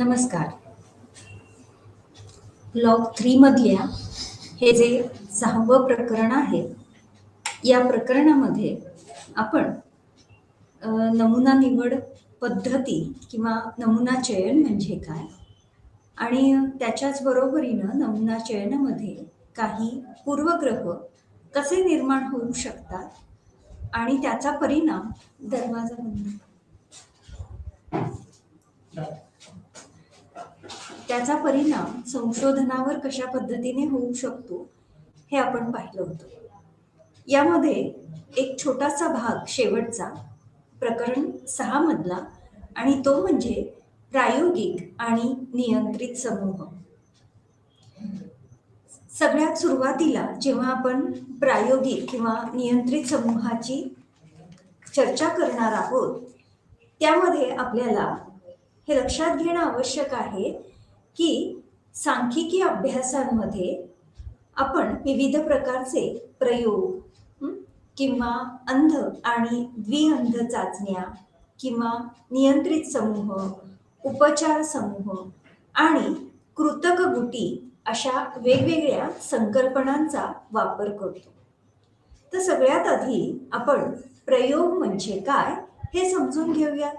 नमस्कार. लॉग 3 मधल्या हे जे 6वं प्रकरण आहे, या प्रकरणामध्ये आपण नमुना निवड पद्धती किंवा नमुना चयन म्हणजे काय आणि त्याच्याच बरोबरीनं नमुना चयनामध्ये काही पूर्वग्रह कसे निर्माण होऊ शकतात आणि त्याचा परिणाम दरवाजा बंद त्याचा परिणाम संशोधनावर कशा पद्धतीने होऊ शकतो हे आपण पाहिलं होतं. यामध्ये एक छोटासा भाग शेवटचा प्रकरण 6 मधला आणि तो म्हणजे प्रायोगिक आणि नियंत्रित समूह. सगळ्यात सुरुवातीला जेव्हा आपण प्रायोगिक किंवा नियंत्रित समूहाची चर्चा करणार आहोत, त्यामध्ये आपल्याला हे लक्षात घेणं आवश्यक आहे की सांख्यिकी अभ्यासांमध्ये आपण विविध प्रकारचे प्रयोग किंवा अंध आणि द्विअंध चाचण्या किंवा नियंत्रित समूह, उपचार समूह आणि कृतक गुटी अशा वेगवेगळ्या संकल्पनांचा वापर करतो. तर सगळ्यात आधी आपण प्रयोग म्हणजे काय हे समजून घेऊयात.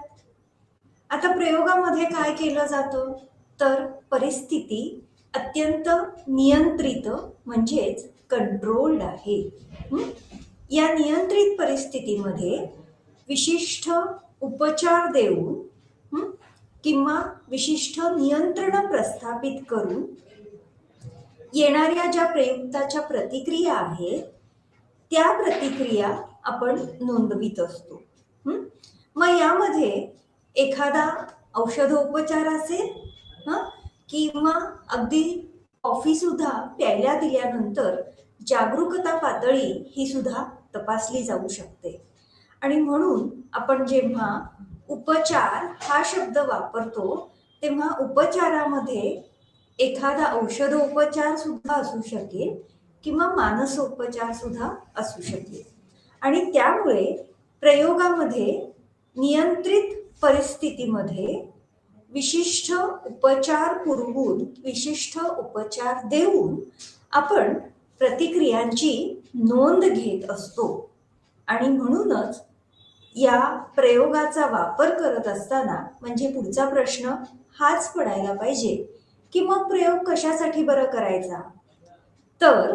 आता प्रयोगामध्ये काय केलं जातं तर परिस्थिती अत्यंत नियंत्रित म्हणजेच कंट्रोल्ड आहे. या नियंत्रित परिस्थितीमध्ये विशिष्ट उपचार देऊन किंवा विशिष्ट नियंत्रण प्रस्थापित करून येणाऱ्या ज्या प्रयुक्ताच्या प्रतिक्रिया आहेत त्या प्रतिक्रिया आपण नोंदवित असतो. मग यामध्ये एखादा औषधोपचार असेल किंवा अगदी कॉफी सुद्धा प्यायला दिल्यानंतर जागरूकता पातळी ही सुद्धा तपासली जाऊ शकते. आणि म्हणून आपण जेव्हा उपचार हा शब्द वापरतो तेव्हा उपचारामध्ये एखादा औषधोपचार सुद्धा असू शकेल किंवा मानसोपचार सुद्धा असू शकेल. आणि त्यामुळे प्रयोगामध्ये नियंत्रित परिस्थितीमध्ये विशिष्ट उपचार पुरवून विशिष्ट उपचार देऊन आपण प्रतिक्रियांची नोंद घेत असतो. आणि म्हणूनच या प्रयोगाचा वापर करत असताना म्हणजे पुढचा प्रश्न हाच पडायला पाहिजे की मग प्रयोग कशासाठी बरं करायचा, तर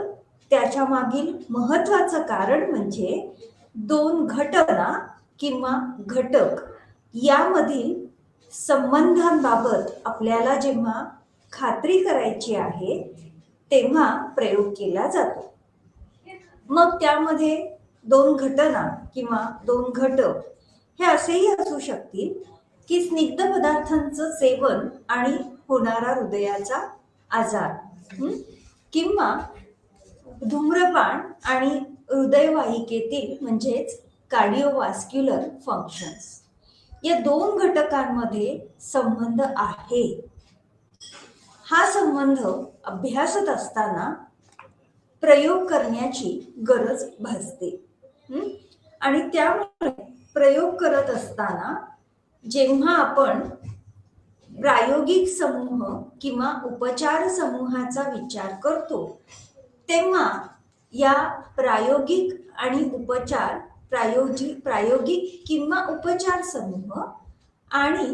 त्याच्या मागील महत्वाचं कारण म्हणजे दोन घटना किंवा घटक यामधील संबंधांबाबत आपल्याला जेव्हा खात्री करायची आहे तेव्हा प्रयोग केला जातो. मग त्यामध्ये दोन घटना किंवा दोन घटक हे असेही असू शकतील की स्निग्ध पदार्थांचं सेवन आणि होणारा हृदयाचा आजार किंवा धूम्रपान आणि हृदयवाहिकेतील म्हणजेच कार्डिओव्हास्क्युलर फंक्शन्स या दोन घटकांमध्ये संबंध आहे. हा संबंध अभ्यासत असताना प्रयोग करण्याची गरज भासते. आणि त्यामुळे प्रयोग करत असताना जेव्हा आपण प्रायोगिक समूह किंवा उपचार समूहाचा विचार करतो तेव्हा या प्रायोगिक आणि उपचार प्रायोगिक किंवा उपचार समूह आणि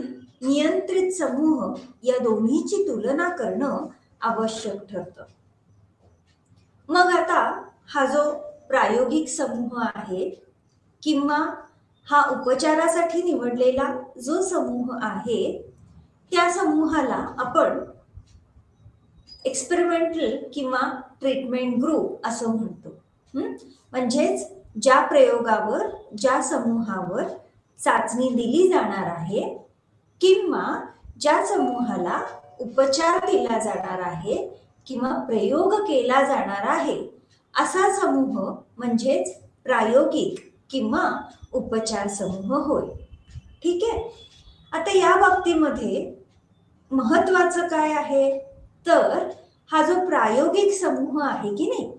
नियंत्रित समूह या दोन्हीची तुलना करणं आवश्यक ठरतं. मग आता हा जो प्रायोगिक समूह आहे किंवा हा उपचारासाठी निवडलेला जो समूह आहे त्या समूहाला आपण एक्सपेरिमेंटल किंवा ट्रीटमेंट ग्रुप असं म्हणतो. म्हणजेच ज्या प्रयोगावर ज्या समूहावर चाचणी दिली जाणार आहे किंवा ज्या समूहाला उपचार दिला जाणार आहे किंवा प्रयोग केला जाणार आहे असा समूह म्हणजेच प्रायोगिक किंवा उपचार समूह होय. ठीक आहे. आता या बाबतीमध्ये महत्वाचं काय आहे तर हा जो प्रायोगिक समूह आहे की नाही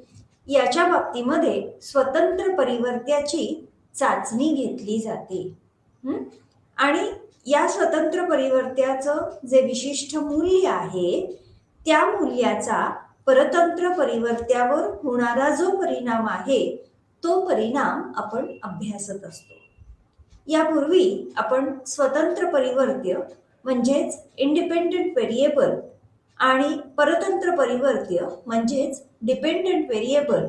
याच्या बाबतीमध्ये स्वतंत्र परिवर्त्याची चाचणी घेतली जाते. आणि या स्वतंत्र परिवर्त्याचं जे विशिष्ट मूल्य आहे त्या मूल्याचा परतंत्र परिवर्त्यावर होणारा जो परिणाम आहे तो परिणाम आपण अभ्यासत असतो. यापूर्वी आपण स्वतंत्र परिवर्त्य म्हणजेच इंडिपेंडंट व्हेरिएबल आणि परतंत्र परिवर्त्य म्हणजेच डिपेंडंट व्हेरिएबल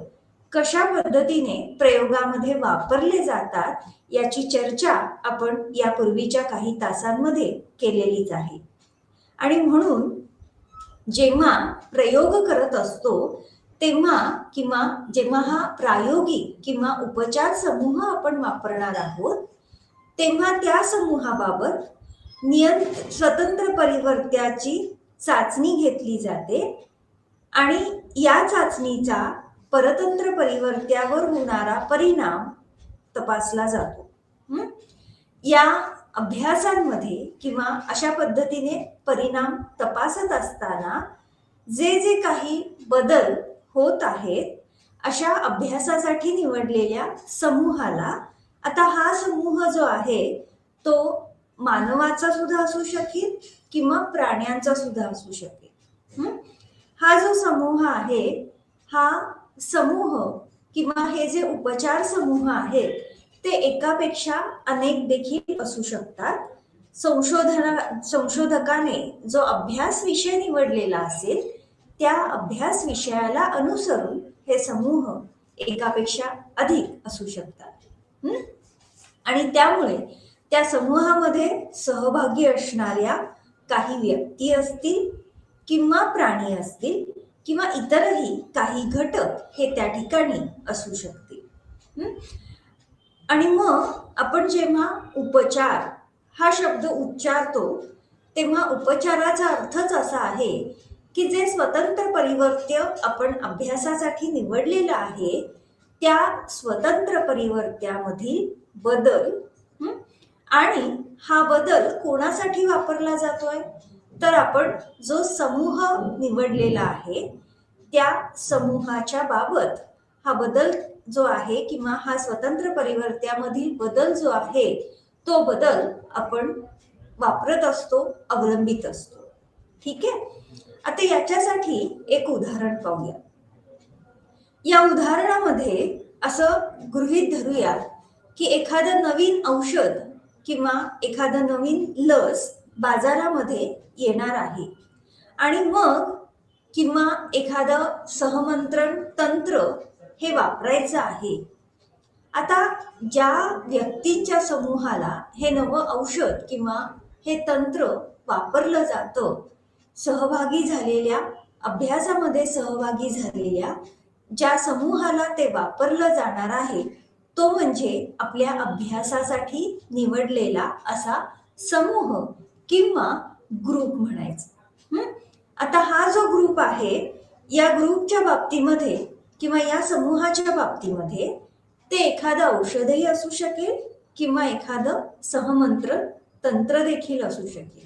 कशा पद्धतीने प्रयोगामध्ये वापरले जातात याची चर्चा आपण यापूर्वीच्या काही तासांमध्ये केलेलीच आहे. आणि म्हणून जेव्हा प्रयोग करत असतो तेव्हा किंवा जेव्हा हा प्रायोगिक किंवा उपचार समूह आपण वापरणार आहोत तेव्हा त्या समूहाबाबत स्वतंत्र परिवर्त्याची चाचणी घेतली जाते आणि या चाचणीचा परतंत्र परिवर्त्यावर होणारा परिणाम तपासला जातो. या अभ्यासांमध्ये किंवा अशा पद्धतीने परिणाम तपासत असताना जे जे काही बदल होत आहेत अशा अभ्यासासाठी निवडलेल्या समूहाला, आता हा समूह जो आहे तो मानवाचा सुद्धा असू शकेल किंवा प्राण्यांचा सुद्धा असू शकेल. हा जो समूह आहे हा समूह किंवा हे जे उपचार समूह आहेत ते एकापेक्षा अनेक देखील असू शकतात. संशोधकाने जो अभ्यास विषय निवडलेला असेल त्या अभ्यास विषयाला अनुसरून हे समूह एकापेक्षा अधिक असू शकतात. आणि त्यामुळे त्या समूहामध्ये सहभागी असणाऱ्या काही व्यक्ती असतील किंवा प्राणी असतील किंवा इतरही काही घटक हे त्या ठिकाणी असू शकतील. आणि मग आपण जेव्हा उपचार हा शब्द उच्चारतो तेव्हा उपचाराचा अर्थच असा आहे की जे स्वतंत्र परिवर्त्य आपण अभ्यासासाठी निवडलेलं आहे त्या स्वतंत्र परिवर्त्यामधील बदल आणि हा बदल कोणासाठी वापरला जातोय तर आपण जो समूह निवडलेला आहे त्या समूहाच्या बाबत हा बदल जो आहे किंवा हा स्वतंत्र परिवर्त्यामधील बदल जो आहे तो बदल आपण वापरत असतो, अवलंबित असतो. ठीक आहे. आता याच्यासाठी एक उदाहरण पाहूया. या उदाहरणामध्ये असं गृहीत धरूया की एखादं नवीन औषध किंवा एखादं नवीन लस बाजारामध्ये येणार आहे आणि मग किंवा एखादं सहमंत्रण तंत्र हे वापरायचं आहे. आता ज्या व्यक्तींच्या समूहाला हे नवं औषध किंवा हे तंत्र वापरलं जातं, सहभागी झालेल्या अभ्यासामध्ये सहभागी झालेल्या ज्या समूहाला ते वापरलं जाणार आहे तो म्हणजे आपल्या अभ्यासासाठी निवडलेला असा समूह किंवा ग्रुप म्हणायचं. आता हा जो ग्रुप आहे या ग्रुपच्या बाबतीमध्ये किंवा या समूहाच्या बाबतीमध्ये ते एखादं औषधही असू शकेल किंवा एखादं सहमंत्र तंत्र देखील असू शकेल.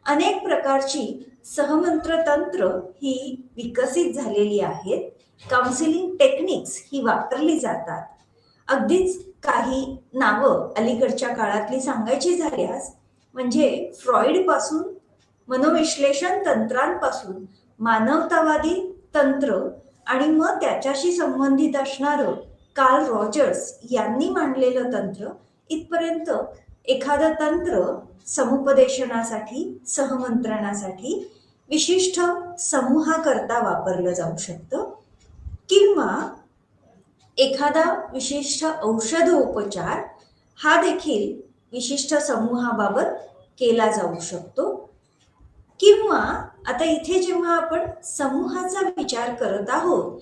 अनेक प्रकारची सहमंत्र तंत्र ही विकसित झालेली आहेत. काउन्सिलिंग टेक्निक्स ही वापरली जातात. अगदीच काही नावं अलीकडच्या काळातली सांगायची झाल्यास म्हणजे फ्रॉइड पासून मनोविश्लेषण तंत्रांपासून मानवतावादी तंत्र आणि मग त्याच्याशी संबंधित असणारं कार्ल रॉजर्स यांनी मांडलेलं तंत्र इथपर्यंत एखादं तंत्र समुपदेशनासाठी, सहमंत्रणासाठी विशिष्ट समूहाकरता वापरलं जाऊ शकतं किंवा एखादा विशिष्ट औषधोपचार हा देखील विशिष्ट समूहाबाबत केला जाऊ शकतो. किंवा आता इथे जेव्हा आपण समूहाचा विचार करत आहोत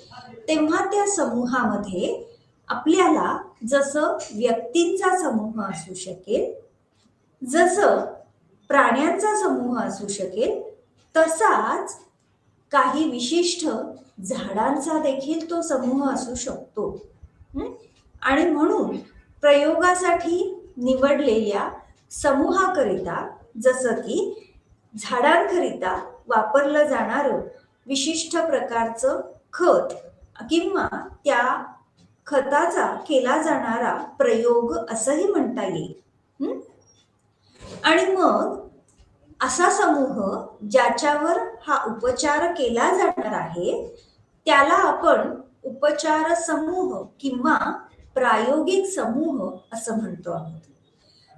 तेव्हा त्या समूहामध्ये आपल्याला जसं व्यक्तींचा समूह असू शकेल, जसं प्राण्यांचा समूह असू शकेल, तसाच काही विशिष्ट झाडांचा देखील तो समूह असू शकतो. आणि म्हणून प्रयोगासाठी निवडलेल्या समूहाकरिता जसं की झाडांकरिता वापरलं जाणारं विशिष्ट प्रकारचं खत किंवा त्या खताचा केला जाणारा प्रयोग असंही म्हणता येईल. आणि मग असा समूह ज्याच्यावर हा उपचार केला जाणार आहे त्याला आपण उपचार समूह किंवा प्रायोगिक समूह असं म्हणतो आहोत.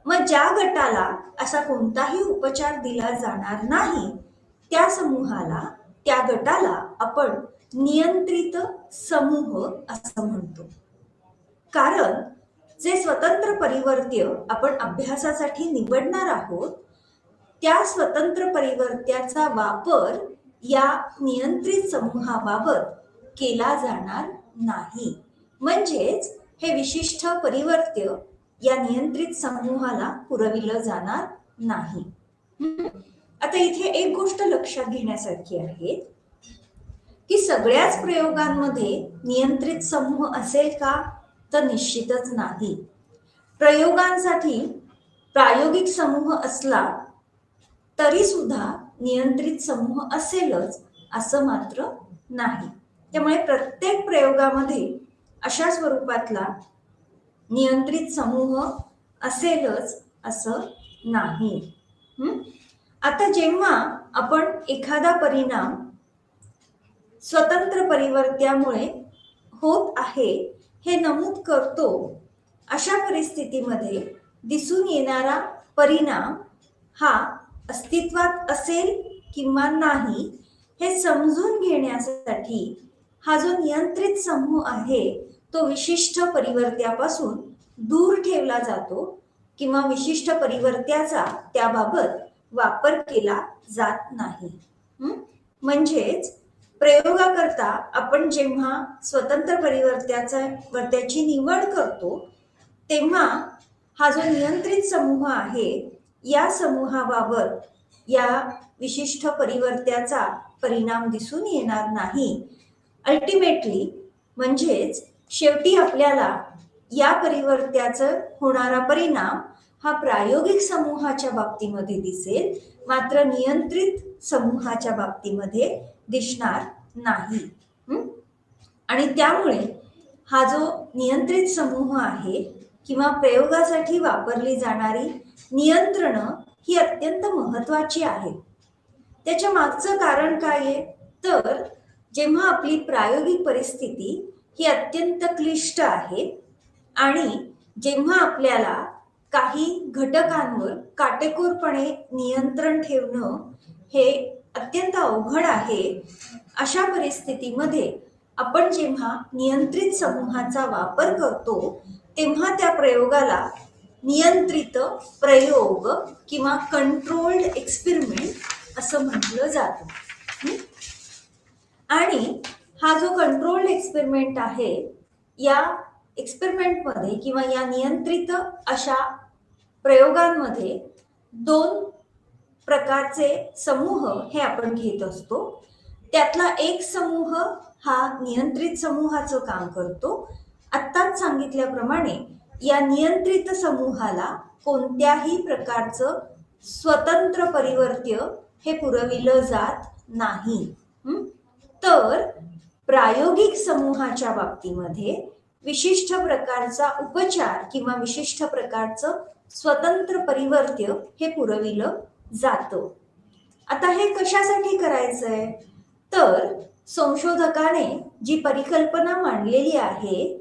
मग ज्या गटाला असा कोणताही उपचार दिला जाणार नाही त्या समूहाला, त्या गटाला आपण नियंत्रित समूह असं म्हणतो. कारण जे स्वतंत्र परिवर्त्य आपण अभ्यासासाठी निवडणार आहोत त्या स्वतंत्र परिवर्त्याचा वापर या नियंत्रित समूहाबाबत केला जाणार नाही. म्हणजेच हे विशिष्ट परिवर्त्य या नियंत्रित समूहाला पुरविलं जाणार नाही. आता इथे एक गोष्ट लक्षात घेण्यासारखी आहे की सगळ्याच प्रयोगांमध्ये नियंत्रित समूह असेल का, तर निश्चितच नाही. प्रयोगांसाठी प्रायोगिक समूह असला तरी सुद्धा नियंत्रित समूह असेलच असं मात्र नाही. त्यामुळे प्रत्येक प्रयोगामध्ये अशा स्वरूपातला नियंत्रित समूह असेलच असं नाही. आता जेव्हा आपण एखादा परिणाम स्वतंत्र परिवर्त्यामुळे होत आहे हे नमूद करतो, अशा परिस्थितीमध्ये दिसून येणारा परिणाम हा अस्तित्वात असेल किंवा नाही हे समजून घेण्यासाठी हा जो नियंत्रित समूह आहे तो विशिष्ट परिवर्त्यापासून दूर ठेवला जातो किंवा विशिष्ट परिवर्त्याचा त्याबाबत वापर केला जात नाही. म्हणजेच प्रयोगाकरता आपण जेव्हा स्वतंत्र परिवर्त्याची निवड करतो तेव्हा हा जो नियंत्रित समूह आहे या समूहाबाबत या विशिष्ट परिवर्त्याचा परिणाम दिसून येणार नाही. अल्टिमेटली म्हणजेच शेवटी आपल्याला या परिवर्त्याचा होणारा परिणाम हा प्रायोगिक समूहाच्या बाबतीमध्ये दिसेल, मात्र नियंत्रित समूहाच्या बाबतीमध्ये दिसणार नाही. आणि त्यामुळे हा जो नियंत्रित समूह आहे किंवा प्रयोगासाठी वापरली जाणारी नियंत्रणं ही अत्यंत महत्वाची आहेत. त्याच्या मागचं कारण काय आहे, तर जेव्हा आपली प्रायोगिक परिस्थिती ही अत्यंत क्लिष्ट आहे आणि जेव्हा आपल्याला काही घटकांवर काटेकोरपणे नियंत्रण ठेवणं हे अत्यंत अवघड आहे, अशा परिस्थितीमध्ये आपण जेव्हा नियंत्रित समूहाचा वापर करतो तेव्हा त्या प्रयोगाला नियंत्रित प्रयोग किंवा कंट्रोल्ड एक्सपेरिमेंट असं म्हटलं जातं. आणि हा जो कंट्रोल्ड एक्सपेरिमेंट आहे या एक्सपेरिमेंटमध्ये किंवा या नियंत्रित अशा प्रयोगांमध्ये दोन प्रकारचे समूह हे आपण घेत असतो. त्यातला एक समूह हा नियंत्रित समूहाचं काम करतो. आत्ताच सांगितल्याप्रमाणे या नियंत्रित समूहाला कोणत्याही प्रकारचं स्वतंत्र परिवर्त्य हे पुरविलं जात नाही. तर प्रायोगिक समूहाच्या बाबतीमध्ये विशिष्ट प्रकारचा उपचार किंवा विशिष्ट प्रकारचं स्वतंत्र परिवर्त्य हे पुरविलं जातं. आता हे कशासाठी करायचंय, तर संशोधकाने जी परिकल्पना मांडलेली आहे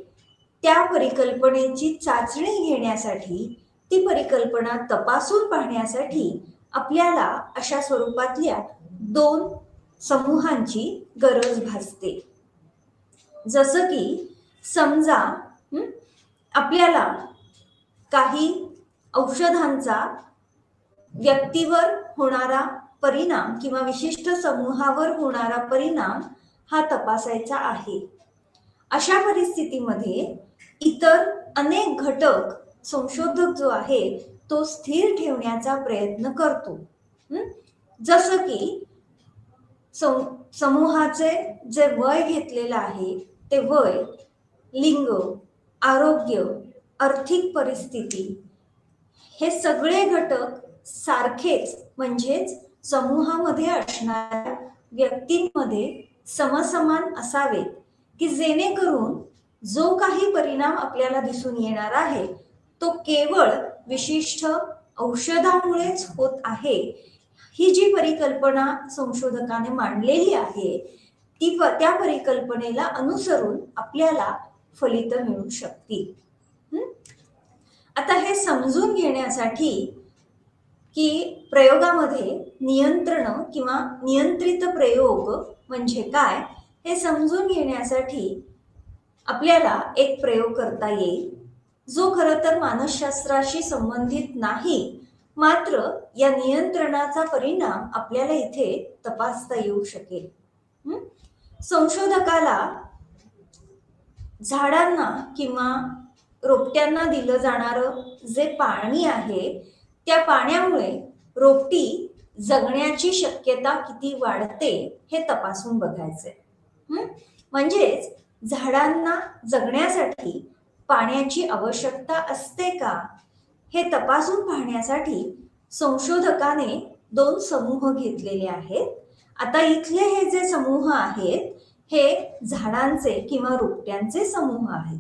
त्या परिकल्पनेची चाचणी घेण्यासाठी, ती परिकल्पना तपासून पाहण्यासाठी आपल्याला अशा स्वरूपातल्या दोन समूहांची गरज भासते. जसं की समजा आपल्याला काही औषधांचा व्यक्तीवर होणारा परिणाम किंवा विशिष्ट समूहावर होणारा परिणाम हा तपासायचा आहे. अशा परिस्थितीमध्ये इतर अनेक घटक संशोधक जो आहे तो स्थिर ठेवण्याचा प्रयत्न करतो. जसं की समूहाचे जे वय घेतलेलं आहे ते वय, लिंग, आरोग्य, आर्थिक परिस्थिती हे सगळे घटक सारखेच म्हणजेच समूहामध्ये असणाऱ्या व्यक्तींमध्ये समसमान असावेत की जेणेकरून जो काही परिणाम आपल्याला दिसून येणार आहे तो केवळ विशिष्ट औषधामुळेच होत आहे, ही जी परिकल्पना संशोधकाने मांडलेली आहे त्या परिकल्पनेला अनुसरून आपल्याला फलित मिळू शकतील. आता हे समजून घेण्यासाठी की प्रयोगामध्ये नियंत्रण किंवा नियंत्रित प्रयोग म्हणजे काय हे समजून घेण्यासाठी आपल्याला एक प्रयोग करता येईल, जो खरं तर मानसशास्त्राशी संबंधित नाही, मात्र या नियंत्रणाचा परिणाम आपल्याला इथे तपासता येऊ शकेल. संशोधकाला झाडांना किंवा रोपट्यांना दिलं जाणारं जे पाणी आहे त्या पाण्यामुळे रोपटी जगण्याची शक्यता किती वाढते हे तपासून बघायचे. म्हणजेच झाडांना जगण्यासाठी पाण्याची आवश्यकता असते का हे तपासून पाहण्यासाठी संशोधकाने 2 समूह घेतलेले आहेत. आता इथले हे जे समूह आहेत हे झाडांचे किंवा रोपट्यांचे समूह आहेत.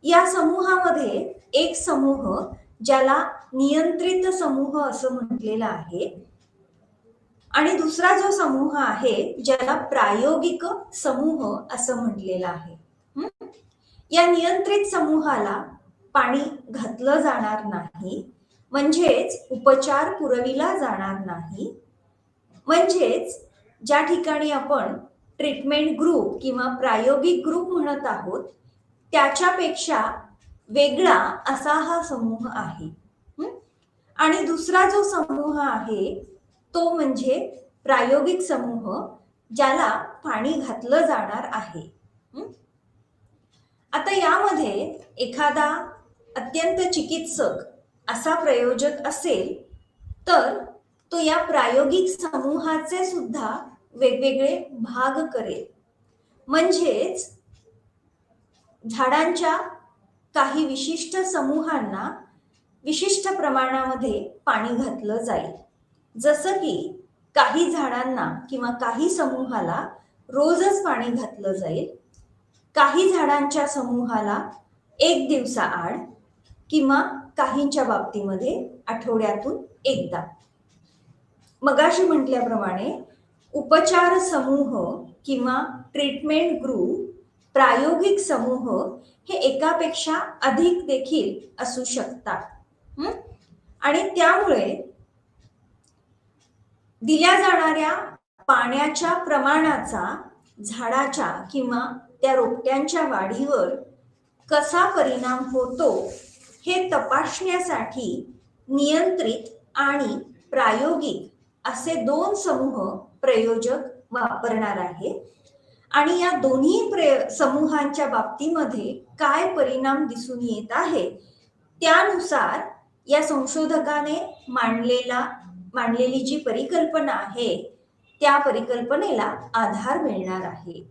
या समूहामध्ये एक समूह ज्याला नियंत्रित समूह असं म्हटलेलं आहे आणि दुसरा जो समूह आहे ज्याला प्रायोगिक समूह असं म्हटलेलं आहे. या नियंत्रित समूहाला पाणी घातलं जाणार नाही, म्हणजेच उपचार पुरविला जाणार नाही. म्हणजेच ज्या ठिकाणी आपण ट्रीटमेंट ग्रुप किंवा प्रायोगिक ग्रुप म्हणत आहोत त्याच्यापेक्षा वेगळा असा हा समूह आहे. आणि दुसरा जो समूह आहे तो म्हणजे प्रायोगिक समूह ज्याला पाणी घातलं जाणार आहे. आता यामध्ये एखादा अत्यंत चिकित्सक असा प्रयोजक असेल तर तो या प्रायोगिक समूहाचे सुद्धा वेगवेगळे भाग करेल. म्हणजेच झाडांच्या काही विशिष्ट समूहांना विशिष्ट प्रमाणामध्ये पाणी घातलं जाईल. जसं की काही झाडांना किंवा काही समूहाला रोजच पाणी घातलं जाईल, काही झाडांच्या समूहाला 1 दिवसाआड किंवा काहींच्या बाबतीमध्ये आठवड्यातून एकदा. मगाशी म्हटल्याप्रमाणे उपचार समूह किंवा ट्रीटमेंट ग्रुप, प्रायोगिक समूह हे एकापेक्षा अधिक देखील असू शकतात. आणि त्यामुळे दिल्या जाणाऱ्या पाण्याच्या प्रमाणाचा झाडाच्या किंवा त्या रोपट्यांच्या वाढीवर कसा परिणाम होतो हे तपासण्यासाठी नियंत्रित आणि प्रायोगिक असे 2 समूह प्रयोजक वापरणार आहे. आणि या दोन्ही समूहांच्या बाबतीमध्ये काय परिणाम दिसून येत आहे त्यानुसार या संशोधकाने मांडलेली जी परिकल्पना आहे त्या परिकल्पनेला आधार मिळणार आहे.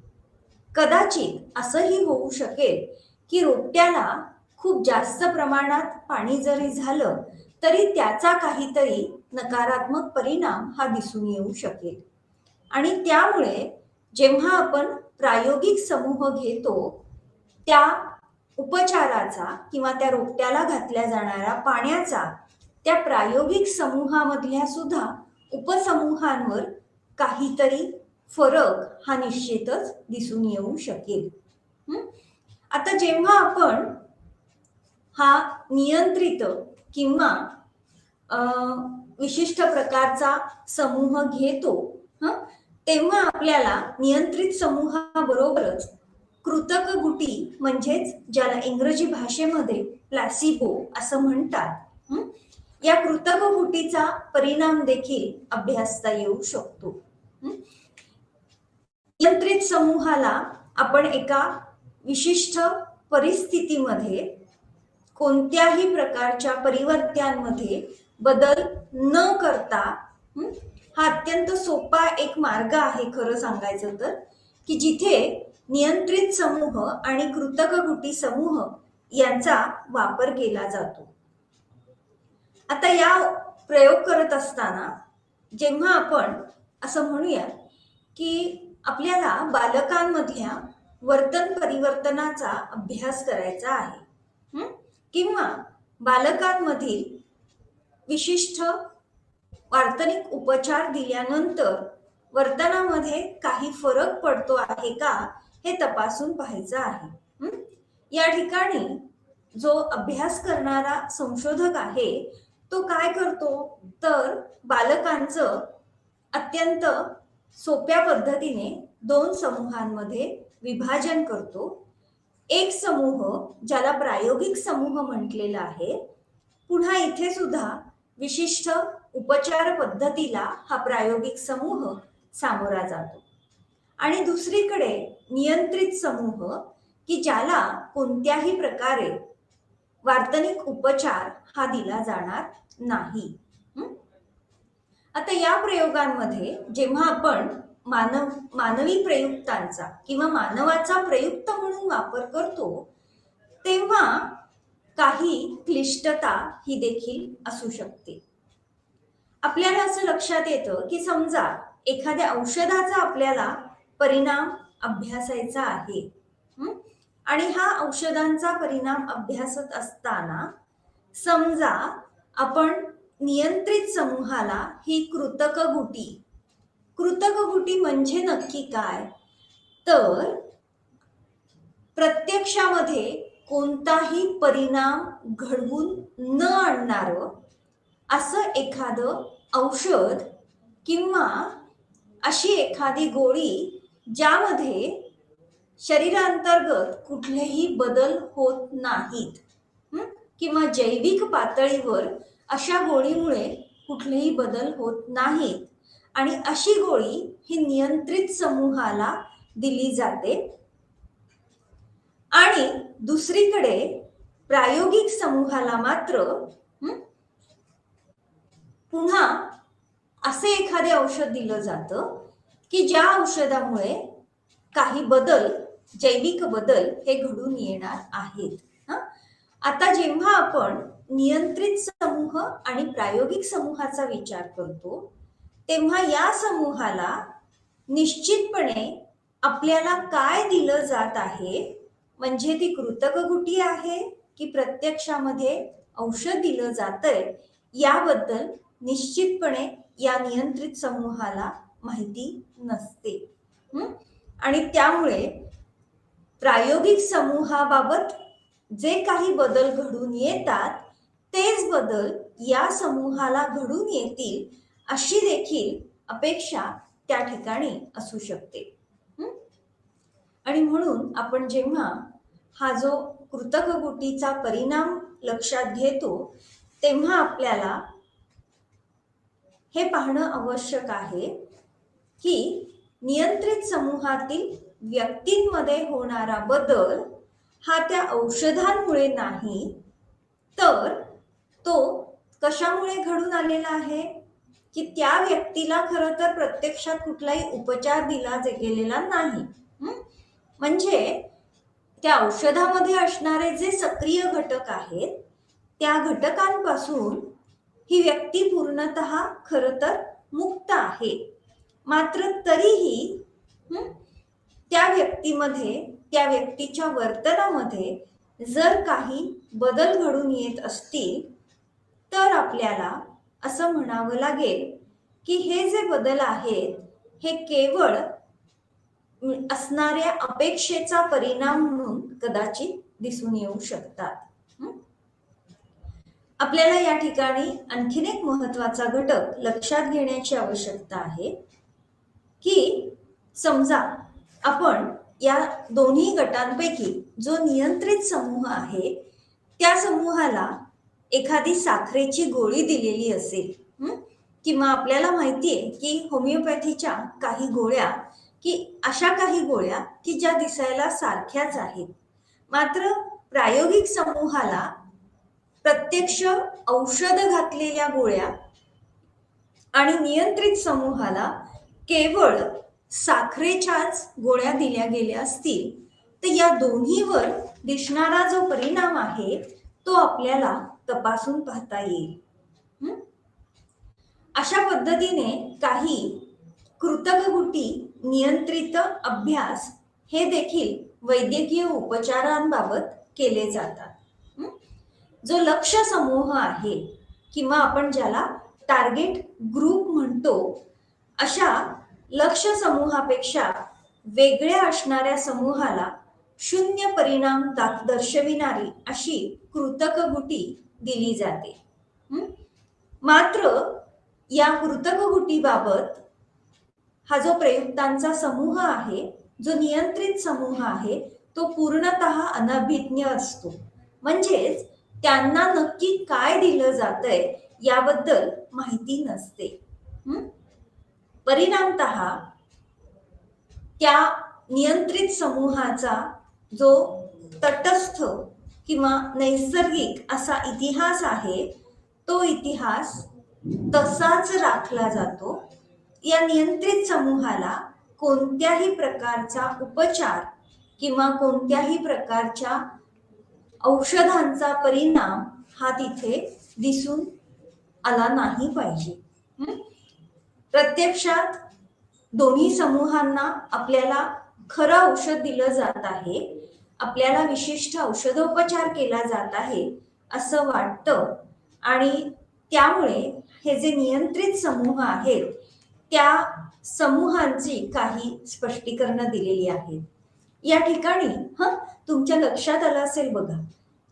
कदाचित असंही होऊ शकेल की रोपट्याला खूप जास्त प्रमाणात पाणी जरी झालं तरी त्याचा काहीतरी नकारात्मक परिणाम हा दिसून येऊ शकेल. आणि त्यामुळे जेव्हा आपण प्रायोगिक समूह घेतो त्या उपचाराचा किंवा त्या रोपट्याला घातल्या जाणाऱ्या पाण्याचा त्या प्रायोगिक समूहामधल्या सुद्धा उपसमूहांवर काहीतरी फरक हा निश्चितच दिसून येऊ शकेल. आता जेव्हा आपण हा नियंत्रित किंवा विशिष्ट प्रकारचा समूह घेतो तेव्हा आपल्याला नियंत्रित समूहाबरोबरच कृतक गुटी म्हणजेच ज्याला इंग्रजी भाषेमध्ये प्लॅसिबो असं म्हणतात, या कृतक गुटीचा परिणाम देखील अभ्यासता येऊ शकतो. नियंत्रित समूहाला आपण एका विशिष्ट परिस्थितीमध्ये कोणत्याही प्रकारच्या परिवर्तनांमध्ये बदल न करता, हा अत्यंत सोपा एक मार्ग आहे खरं सांगायचं तर, की जिथे नियंत्रित समूह आणि कृतक गुटी समूह यांचा वापर केला जातो. आता या प्रयोग करत असताना जेव्हा आपण असं म्हणूया की आपल्याला बालकांमधल्या वर्तन परिवर्तनाचा अभ्यास करायचा आहे किंवा बालकांमधील विशिष्ट वार्तनिक उपचार दिल्यानंतर वर्तनामध्ये काही फरक पडतो आहे का हे तपासून पाहायचं आहे. या ठिकाणी जो अभ्यास करणारा संशोधक आहे तो काय करतो तर बालकांचं अत्यंत सोप्या पद्धतीने 2 समूहांमध्ये विभाजन करतो. एक समूह ज्याला प्रायोगिक समूह म्हटलेला आहे. पुन्हा इथे सुद्धा विशिष्ट उपचार पद्धतीला हा प्रायोगिक समूह सामोरा जातो. आणि दुसरीकडे नियंत्रित समूह की ज्याला कोणत्याही प्रकारे वार्तनिक उपचार हा दिला जाणार नाही. आता या प्रयोगांमध्ये जेव्हा आपण मानवी प्रयुक्तांचा किंवा मानवाचा प्रयुक्त म्हणून वापर करतो तेव्हा काही क्लिष्टता ही देखील असू शकते. आपल्याला असं लक्षात येतं की समजा एखाद्या औषधाचा आपल्याला परिणाम अभ्यासायचा आहे आणि हा औषधांचा परिणाम अभ्यासत असताना समजा आपण नियंत्रित समूहाला ही कृतक गुटी म्हणजे नक्की काय तर प्रत्यक्षामध्ये कोणताही परिणाम घडवून न आणणारं असं एखादं औषध किंवा अशी एखादी गोळी ज्यामध्ये शरीरांतर्गत कुठलेही बदल होत नाहीत किंवा जैविक पातळीवर अशा गोळीमुळे कुठलेही बदल होत नाहीत आणि अशी गोळी ही नियंत्रित समूहाला दिली जाते. आणि दुसरीकडे प्रायोगिक समूहाला मात्र पुन्हा असे एखादे औषध दिलं जातं की ज्या औषधामुळे काही बदल जैविक बदल हे घडून येणार आहेत. आता जेव्हा आपण नियंत्रित समूह आणि प्रायोगिक समूहाचा विचार करतो तेव्हा या समूहाला निश्चितपणे आपल्याला काय दिलं जात आहे म्हणजे ती कृतक गुटी आहे की प्रत्यक्षामध्ये औषध दिलं जातंय याबद्दल निश्चितपणे या नियंत्रित समूहाला माहिती नसते. आणि त्यामुळे प्रायोगिक समूहाबाबत जे काही बदल घडून येतात तेच बदल या समूहाला घडून येतील अशी देखील अपेक्षा त्या ठिकाणी असू शकते. आणि म्हणून आपण जेव्हा हा जो कृतक गुटीचा परिणाम लक्षात घेतो तेव्हा आपल्याला हे पाहणं आवश्यक आहे की नियंत्रित समूहातील व्यक्तींमध्ये होणारा बदल हा त्या औषधांमुळे नाही तर तो कशामुळे घडून आलेला आहे की त्या व्यक्तीला खरं तर प्रत्यक्षात कुठलाही उपचार दिला गेलेला नाही. म्हणजे त्या औषधामध्ये असणारे जे सक्रिय घटक आहेत त्या घटकांपासून ही व्यक्ती पूर्णतः खरं तर मुक्त आहे. मात्र तरीही त्या व्यक्तीमध्ये त्या व्यक्तीच्या वर्तनामध्ये जर काही बदल घडून येत असतील तर आपल्याला असं म्हणावं लागेल की हे जे बदल आहेत हे केवळ असणाऱ्या अपेक्षेचा परिणाम म्हणून कदाचित दिसून येऊ शकतात. आपल्याला या ठिकाणी आणखीन एक महत्वाचा घटक लक्षात घेण्याची आवश्यकता आहे की समजा आपण या दोन्ही गटांपैकी जो नियंत्रित समूह आहे त्या समूहाला एखादी साखरेची गोळी दिलेली असेल किंवा आपल्याला माहितीये की होमिओपॅथीच्या काही गोळ्या की अशा काही गोळ्या की ज्या दिसायला सारख्याच आहेत मात्र प्रायोगिक समूहाला प्रत्यक्ष औषध घातलेल्या गोळ्या आणि नियंत्रित समूहाला केवळ साखरेच्याच गोळ्या दिल्या गेल्या असतील तर या दोन्हीवर दिसणारा जो परिणाम आहे तो आपल्याला तपासून पाहता येईल. अशा पद्धतीने काही कृतक गुटी नियंत्रित अभ्यास हे देखील वैद्यकीय उपचारांबाबत केले जातात. जो लक्ष्य समूह आहे किंवा आपण ज्याला टार्गेट ग्रुप म्हणतो, अशा लक्ष्य समूहापेक्षा वेगळ्या असणाऱ्या समूहाला 0 परिणाम दर्शविणारी अशी कृतकगुटी दिली जाते. मात्र या कृतकगुटीबाबत हा जो प्रयुक्तांचा समूह आहे, जो नियंत्रित समूह आहे, तो पूर्णतः अनभिज्ञ असतो. म्हणजेच त्यांना नक्की काय दिलं जातंय याबद्दल माहिती नसते. परिणामतः त्या नियंत्रित समूहाचा जो तटस्थ किंवा नैसर्गिक असा इतिहास आहे, तो इतिहास तसाच राखला जातो. या नियंत्रित समूहाला कोणत्याही प्रकारचा उपचार किंवा कोणत्याही प्रकारच्या औषधांचा परिणाम हा तिथे दिसून आला नाही पाहिजे. प्रत्यक्षात दोन्ही समूहांना आपल्याला खरं औषध दिलं जात आहे, आपल्याला विशिष्ट औषधोपचार केला जात आहे असं वाटतं. आणि त्यामुळे हे जे नियंत्रित समूह आहेत, त्या समूहांची काही स्पष्टीकरणं दिलेली आहेत. या ठिकाणी तुमच्या लक्षात आलं असेल बघा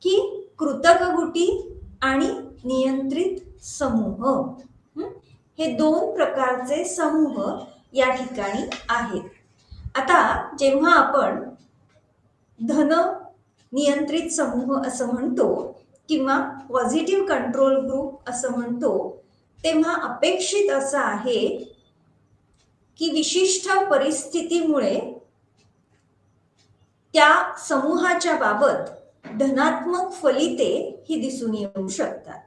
की कृतकगुटी आणि नियंत्रित समूह हे 2 प्रकारचे समूह या ठिकाणी आहेत. आता जेव्हा आपण धन नियंत्रित समूह असं म्हणतो किंवा पॉझिटिव्ह कंट्रोल ग्रुप असं म्हणतो, तेव्हा अपेक्षित असं आहे की विशिष्ट परिस्थितीमुळे त्या समूहाच्या बाबत धनात्मक फलिते ही दिसून येऊ शकतात.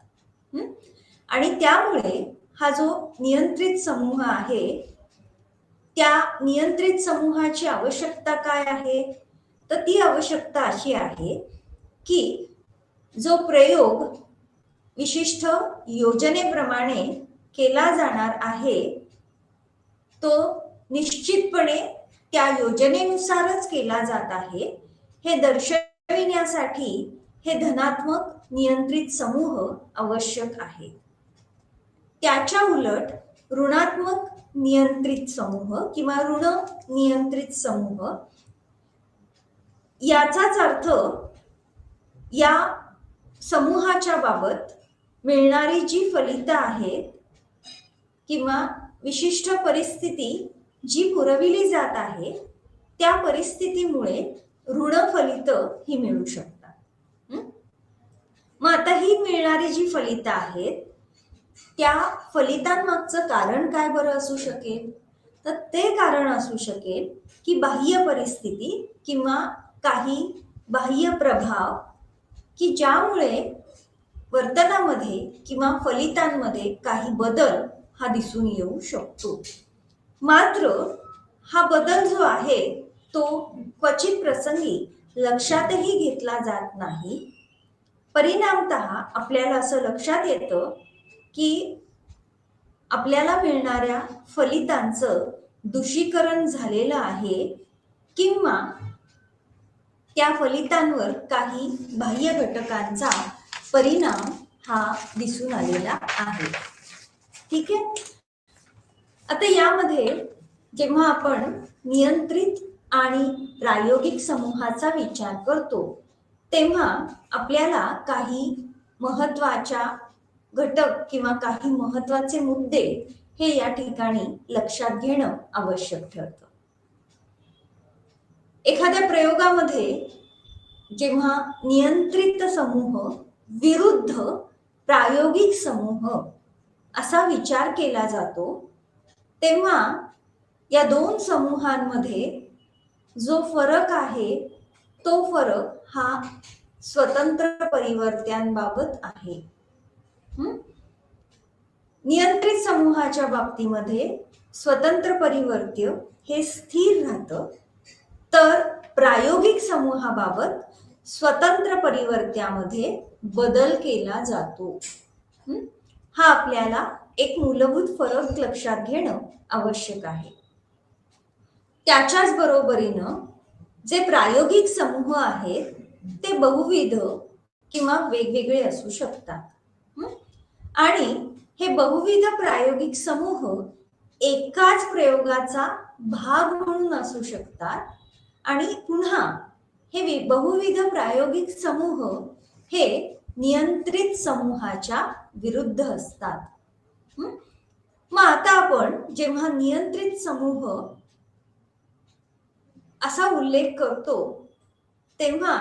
आणि त्यामुळे हा जो नियंत्रित समूह आहे, त्या नियंत्रित समूहाची आवश्यकता काय आहे, तर ती आवश्यकता अशी आहे की जो प्रयोग विशिष्ट योजनेप्रमाणे केला जाणार आहे, तो निश्चितपणे त्या योजनेनुसारच केला जात आहे हे दर्शविण्यासाठी हे धनात्मक नियंत्रित समूह आवश्यक आहे. त्याच्या उलट ऋणात्मक नियंत्रित समूह किंवा ऋण नियंत्रित समूह, याचाच अर्थ या समूहाच्या बाबत मिळणारी जी फलितं आहेत किंवा विशिष्ट परिस्थिती जी पुरविली जात आहे, त्या परिस्थितीमुळे ऋण फलितं ही मिळू शकतात. मग आता ही मिळणारी जी फलितं आहेत, त्या फलितांमागचं कारण काय बरं असू शकेल, तर ते कारण असू शकेल की बाह्य परिस्थिती किंवा काही बाह्य प्रभाव की ज्यामुळे वर्तनामध्ये किंवा फलितांमध्ये काही बदल हा दिसून येऊ शकतो. मात्र हा बदल जो आहे तो क्वचित प्रसंगी लक्षातही घेतला जात नाही. परिणामतः आपल्याला असं लक्षात येतं की आपल्याला मिळणाऱ्या फलितांचं दूषीकरण झालेलं आहे किंवा त्या फलितांवर काही बाह्य घटकांचा परिणाम हा दिसून आलेला आहे. ठीक आहे. आता यामध्ये जेव्हा आपण नियंत्रित आणि प्रायोगिक समूहाचा विचार करतो, तेव्हा आपल्याला काही महत्वाच्या घटक किंवा काही महत्वाचे मुद्दे हे या ठिकाणी लक्षात घेणं आवश्यक ठरतं. एखाद्या प्रयोगामध्ये जेव्हा नियंत्रित समूह विरुद्ध प्रायोगिक समूह असा विचार केला जातो, तेव्हा या 2 समूहांमध्ये जो फरक आहे तो फरक हा स्वतंत्र परिवर्त्यांबाबत आहे. नियंत्रित समूहाच्या बाबतीमध्ये स्वतंत्र परिवर्त्य हे स्थिर राहतं, तर प्रायोगिक समूहाबाबत स्वतंत्र परिवर्त्यामध्ये बदल केला जातो. हा आपल्याला एक मूलभूत फरक लक्षात घेणं आवश्यक आहे. त्याच्याच बरोबरीनं जे प्रायोगिक समूह आहेत ते बहुविध किंवा वेगवेगळे असू शकतात. आणि हे बहुविध प्रायोगिक समूह एकाच प्रयोगाचा भाग म्हणून असू शकतात आणि पुन्हा हे बहुविध प्रायोगिक समूह हे नियंत्रित समूहाच्या विरुद्ध असतात. मग आता आपण जेव्हा नियंत्रित समूह असा उल्लेख करतो तेव्हा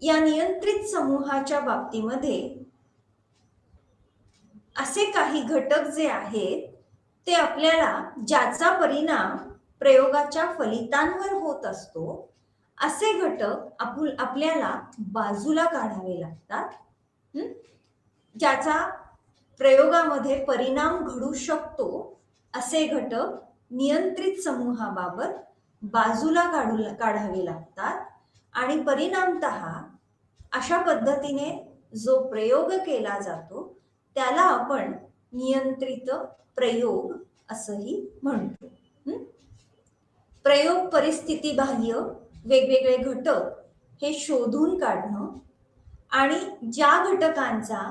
या नियंत्रित समूहाच्या बाबतीमध्ये असे काही घटक जे आहेत ते आपल्याला ज्याचा परिणाम प्रयोगाच्या फलितांवर होत असतो असे घटक आपल्याला बाजूला काढावे लागतात. ज्याचा प्रयोगामध्ये परिणाम घडू शकतो असे घटक नियंत्रित समूहाबाबत बाजूला काढावे लागतात आणि परिणामतः अशा पद्धतीने जो प्रयोग केला जातो त्याला आपण नियंत्रित प्रयोग असंही म्हणतो. प्रयोग परिस्थिती बाह्य वेगवेगळे घटक हे शोधून काढणं आणि ज्या घटकांचा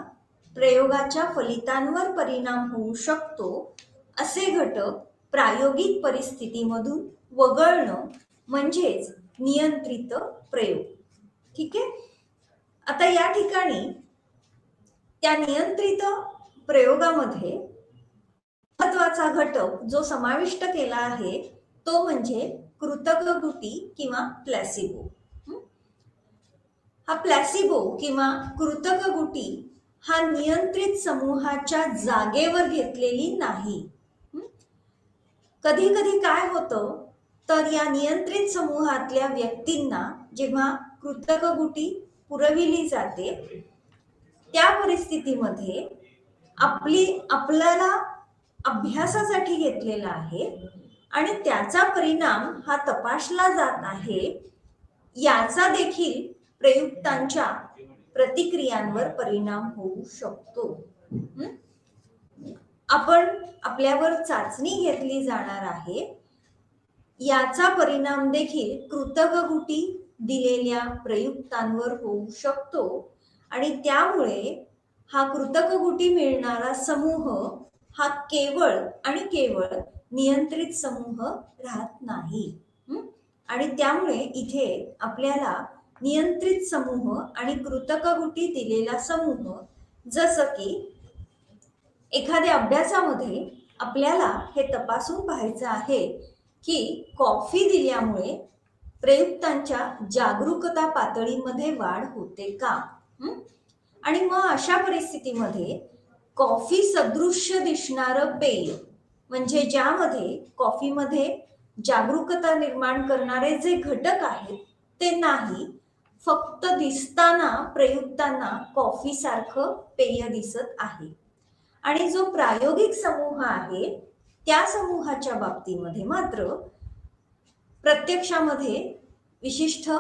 प्रयोगाच्या फलितांवर परिणाम होऊ शकतो असे घटक प्रायोगिक परिस्थितीमधून वगळणं म्हणजेच नियंत्रित प्रयोग. ठीक आहे. आता या ठिकाणी त्या नियंत्रित प्रयोगामध्ये महत्वाचा घटक जो समाविष्ट केला आहे तो म्हणजे कृतक गुटी किंवा प्लॅसिबो. हा प्लॅसिबो किंवा कृतक गुटी हा नियंत्रित समूहाच्या जागेवर घेतलेली नाही. कधी कधी काय होतं तर या नियंत्रित समूहातल्या व्यक्तींना जेव्हा कृतक गुटी पुरविली जाते त्या परिस्थितीमध्ये आपल्याला अभ्यासासाठी घेतलेला आहे आणि त्याचा परिणाम हा तपासला जात आहे याचा देखील प्रयुक्तांच्या प्रतिक्रियांवर परिणाम होऊ शकतो. आपण आपल्यावर चाचणी घेतली जाणार आहे याचा परिणाम देखील कृतक गुटी दिलेल्या प्रयुक्तांवर होऊ शकतो आणि त्यामुळे हा कृतक गुटी मिळणारा समूह हा केवळ आणि केवळ नियंत्रित समूह राहत नाही. आणि त्यामुळे इथे आपल्याला नियंत्रित समूह आणि कृतक गुटी दिलेला समूह जसं की एखाद्या अभ्यासामध्ये आपल्याला हे तपासून पाहायचं आहे की कॉफी दिल्यामुळे प्रयुक्तांच्या जागरूकता पातळीमध्ये वाढ होते का. आणि मग अशा परिस्थितीमध्ये कॉफी सदृश्य दिसणारं पेय म्हणजे ज्यामध्ये कॉफीमध्ये जागरूकता निर्माण करणारे जे घटक आहेत ते नाही, फक्त दिसताना प्रयुक्तांना कॉफी सारखं पेय दिसत आहे. आणि जो प्रायोगिक समूह आहे त्या समूहाच्या बाबतीमध्ये मात्र प्रत्यक्षामध्ये विशिष्ट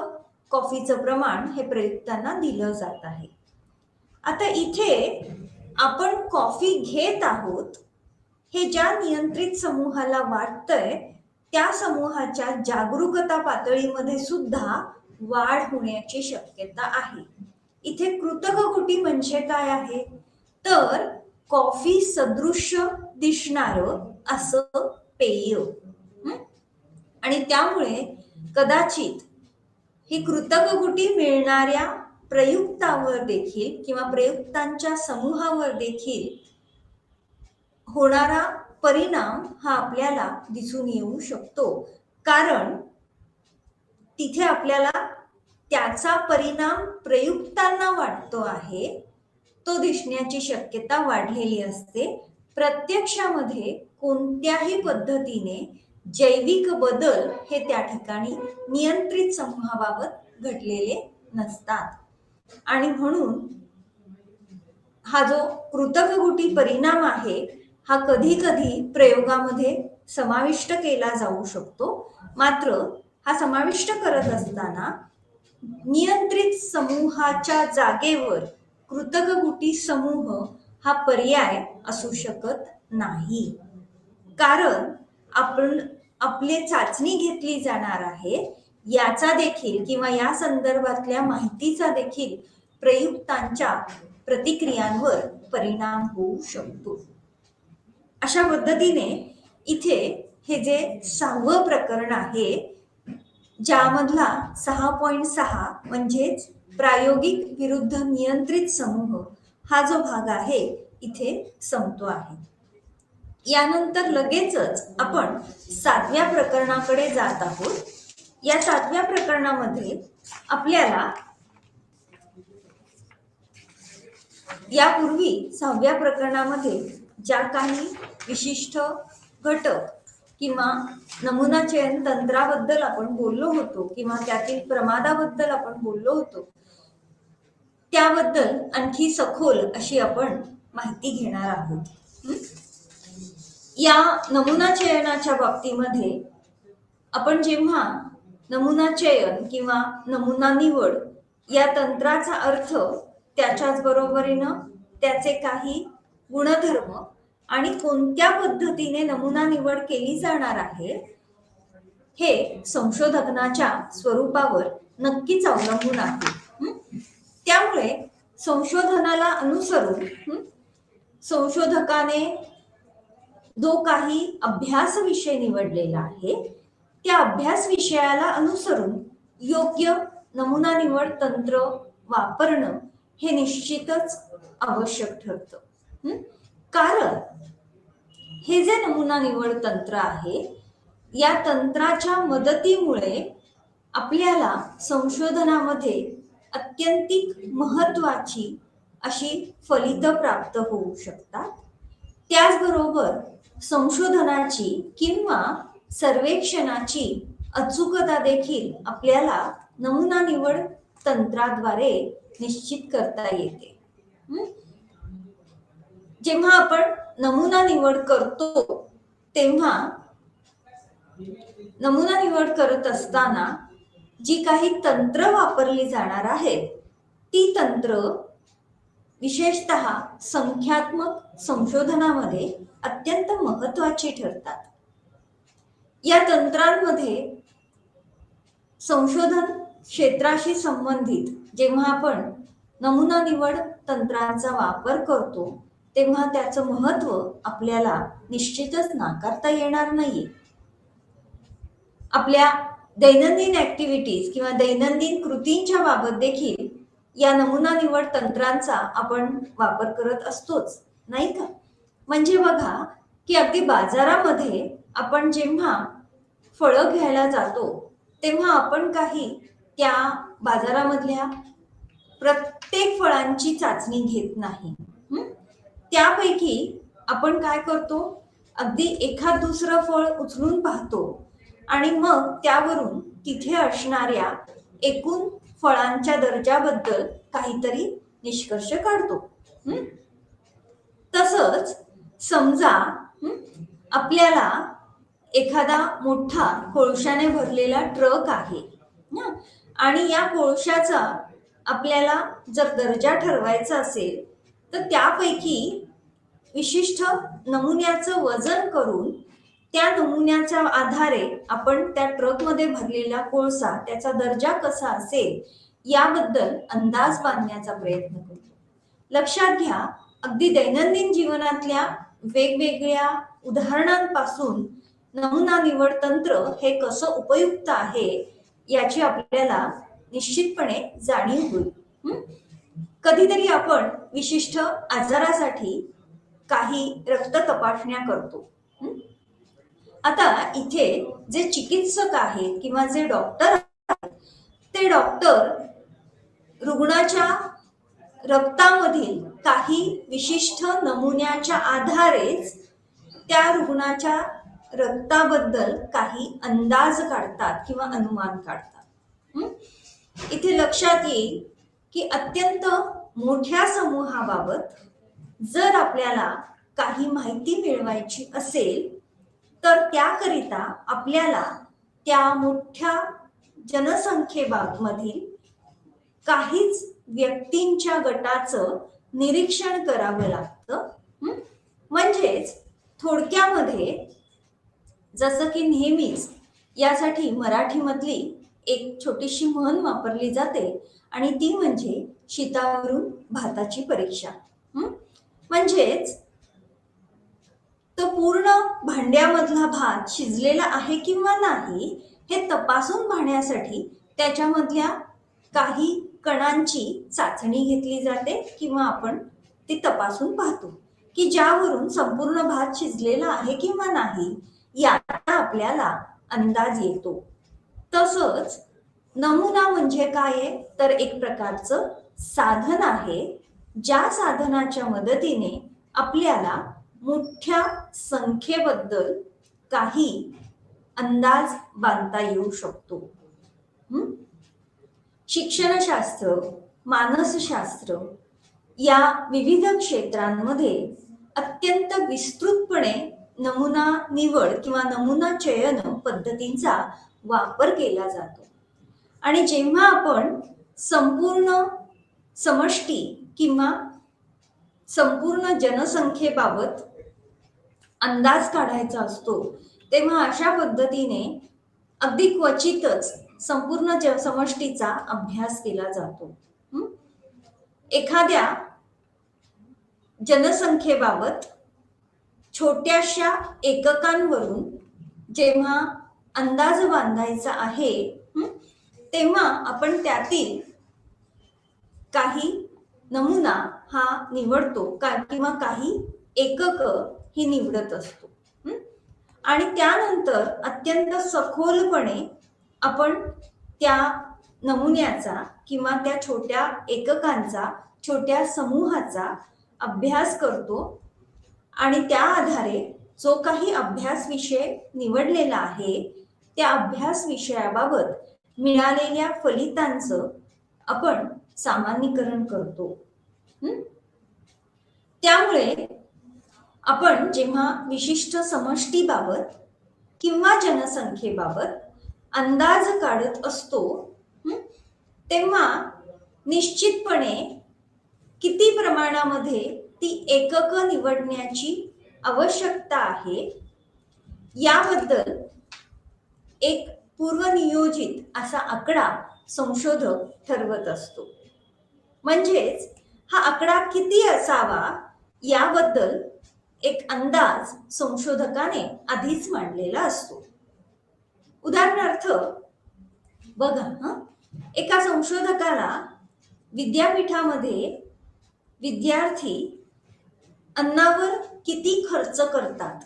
कॉफीचं प्रमाण हे प्रयुक्तांना दिलं जात आहे. आता इथे आपण कॉफी घेत आहोत हे ज्या नियंत्रित समूहाला वाटतंय त्या समूहाच्या जागरूकता पातळीमध्ये सुद्धा वाढ होण्याची शक्यता आहे. इथे कृतक गुटी म्हणजे काय आहे तर कॉफी सदृश्य दिसणारं असं पेय. आणि त्यामुळे कदाचित ही कृतक गुटी मिळणाऱ्या प्रयुक्तावर देखील किंवा प्रयुक्तांच्या समूहावर देखील होणारा परिणाम हा आपल्याला दिसून येऊ शकतो कारण तिथे आपल्याला त्याचा परिणाम प्रयुक्तांना वाटतो आहे तो दिसण्याची शक्यता वाढलेली असते. प्रत्यक्षामध्ये कोणत्याही पद्धतीने जैविक बदल हे त्या ठिकाणी नियंत्रित समूहाबाबत घडलेले नसतात आणि म्हणून हा जो कृतक गुटी परिणाम आहे हा कधी कधी प्रयोगामध्ये समाविष्ट केला जाऊ शकतो. मात्र हा समाविष्ट करत असताना नियंत्रित समूहाच्या जागेवर कृतक गुटी समूह हा पर्याय असू शकत नाही कारण आपण आपली चाचणी घेतली जाणार आहे याचा देखील किंवा या संदर्भातल्या माहितीचा देखील प्रयुक्तांच्या प्रतिक्रियांवर परिणाम होऊ शकतो. अशा पद्धतीने इथे हे जे 6वं प्रकरण आहे, ज्यामधला 6.6 म्हणजेच प्रायोगिक विरुद्ध नियंत्रित समूह हा जो भाग आहे इथे संपतो आहे. यानंतर लगेचच आपण 7व्या प्रकरणाकडे जात आहोत. या 7व्या प्रकरणामध्ये आपल्याला यापूर्वी 6व्या प्रकरणामध्ये ज्या काही विशिष्ट घटक किंवा नमुना चयन तंत्राबद्दल आपण बोललो होतो किंवा त्यातील प्रमादाबद्दल आपण बोललो होतो, त्याबद्दल आणखी सखोल अशी आपण माहिती घेणार आहोत. या नमुना चयनाच्या बाबतीमध्ये आपण जेव्हा नमुना चयन किंवा नमुना निवड या तंत्राचा अर्थ, त्याच्याच बरोबरीनं त्याचे काही गुणधर्म आणि कोणत्या पद्धतीने नमुना निवड केली जाणार आहे हे संशोधनाच्या स्वरूपावर नक्कीच अवलंबून आहे. त्यामुळे संशोधनाला अनुसरून संशोधकाने जो काही अभ्यास विषय निवडलेला आहे त्या अभ्यास विषयाला अनुसरून योग्य नमुना निवड तंत्र वापरणं हे निश्चितच आवश्यक ठरतं. कारण हे जे नमुना निवड तंत्र आहे या तंत्राच्या मदतीमुळे आपल्याला संशोधनामध्ये अत्यंतिक महत्वाची अशी फलितं प्राप्त होऊ शकतात. त्याचबरोबर संशोधनाची किंवा सर्वेक्षणाची अचूकता देखील आपल्याला नमुना निवड तंत्राद्वारे निश्चित करता येते. जेव्हा आपण नमुना निवड करतो तेव्हा नमुना निवड करत असताना जी काही तंत्र वापरली जाणार आहेत ती तंत्र विशेषतः संख्यात्मक संशोधनामध्ये अत्यंत महत्वाची ठरतात. या तंत्रांमध्ये संशोधन क्षेत्राशी संबंधित जेव्हा आपण नमुना निवड तंत्रांचा वापर करतो तेव्हा त्याचं महत्व आपल्याला निश्चितच नाकारता येणार नाही. आपल्या दैनंदिन ऍक्टिव्हिटीज किंवा दैनंदिन कृतींच्या बाबत देखील या नमुना निवड तंत्रांचा आपण वापर करत असतोच, नाही का? म्हणजे बघा की अगदी बाजारामध्ये आपण जेव्हा फळं घ्यायला जातो तेव्हा आपण काही त्या बाजारामधल्या प्रत्येक फळांची चाचणी घेत नाही. त्यापैकी आपण काय करतो, अगदी एखाद दुसरं फळ उचलून पाहतो आणि मग त्यावरून तिथे असणाऱ्या एकूण फळांच्या दर्जाबद्दल काहीतरी निष्कर्ष काढतो. तसंच समजा आपल्याला एखादा मोठा कोळशाने भरलेला ट्रक आहे आणि या कोळशाचा आपल्याला जर दर्जा ठरवायचा असेल तर त्यापैकी विशिष्ट नमुन्याचं वजन करून त्या नमुन्याच्या आधारे आपण त्या ट्रकमध्ये भरलेला कोळसा त्याचा दर्जा कसा असेल याबद्दल अंदाज बांधण्याचा प्रयत्न करतो. लक्षात घ्या, अगदी दैनंदिन जीवनातल्या वेगवेगळ्या उदाहरणांपासून नमुना निवड तंत्र हे कसं उपयुक्त आहे याची आपल्याला निश्चितपणे जाणीव होईल. कधीतरी आपण विशिष्ट आजारासाठी काही रक्त तपासण्या करतो. आता इथे जे चिकित्सक आहेत किंवा जे डॉक्टर आहेत ते डॉक्टर रुग्णाच्या रक्तामधील काही विशिष्ट नमुन्याच्या आधारेच त्या रुग्णाच्या रक्ताबद्दल काही अंदाज काढतात किंवा अनुमान काढतात. इथे लक्षात येईल की अत्यंत मोठ्या समूहाबाबत जर आपल्याला काही माहिती मिळवायची असेल तर त्याकरिता आपल्याला त्या मोठ्या जनसंख्येमधील काहीच व्यक्तींच्या गटाचं निरीक्षण करावं लागतं. म्हणजेच थोडक्यामध्ये जसं की नेहमीच यासाठी मराठीमधली एक छोटीशी म्हण वापरली जाते आणि ती म्हणजे शीतावरून भाताची परीक्षा. म्हणजेच तो पूर्ण भांड्यामधला भात शिजलेला आहे किंवा नाही हे तपासून पाहण्यासाठी त्याच्यामधल्या काही कणांची चाचणी घेतली जाते किंवा आपण ती तपासून पाहतो की ज्यावरून संपूर्ण भात शिजलेला आहे किंवा नाही याचा आपल्याला अंदाज येतो. तसंच नमुना म्हणजे काय आहे तर एक प्रकारचं साधन आहे ज्या साधनाच्या मदतीने आपल्याला मोठ्या संख्येबद्दल काही अंदाज बांधता येऊ शकतो. शिक्षणशास्त्र, मानसशास्त्र या विविध क्षेत्रांमध्ये अत्यंत विस्तृतपणे नमुना निवड किंवा नमुना चयन पद्धतींचा वापर केला जातो. आणि जेव्हा आपण संपूर्ण समष्टी किंवा संपूर्ण जनसंख्येबाबत अंदाज काढायचा असतो तेव्हा अशा पद्धतीने अगदी क्वचितच संपूर्ण समष्टीचा अभ्यास केला जातो. एखाद्या जनसंख्येबाबत छोट्याशा एककांवरून जेव्हा अंदाज बांधायचा आहे तेव्हा आपण त्यातील काही नमुना हा निवडतो किंवा काही एकक ही निवडत असतो. आणि त्यानंतर अत्यंत सखोलपणे आपण त्या नमुन्याचा किंवा त्या छोट्या एककांचा छोट्या समूहाचा अभ्यास करतो आणि त्या आधारे जो काही अभ्यास विषय निवडलेला आहे त्या अभ्यास विषयाबाबत मिळालेल्या फलितांचं आपण सामान्यीकरण करतो. त्यामुळे आपण जेव्हा विशिष्ट समष्टीबाबत किंवा जनसंख्येबाबत अंदाज काढत असतो तेव्हा निश्चितपणे किती प्रमाणामध्ये ती एकक निवडण्याची आवश्यकता आहे याबद्दल एक पूर्वनियोजित असा आकडा संशोधक ठरवत असतो. म्हणजेच हा आकडा किती असावा याबद्दल एक अंदाज संशोधकाने आधीच मांडलेला असतो. उदाहरणार्थ बघा, एका संशोधकाला विद्यापीठामध्ये विद्यार्थी अन्नावर किती खर्च करतात,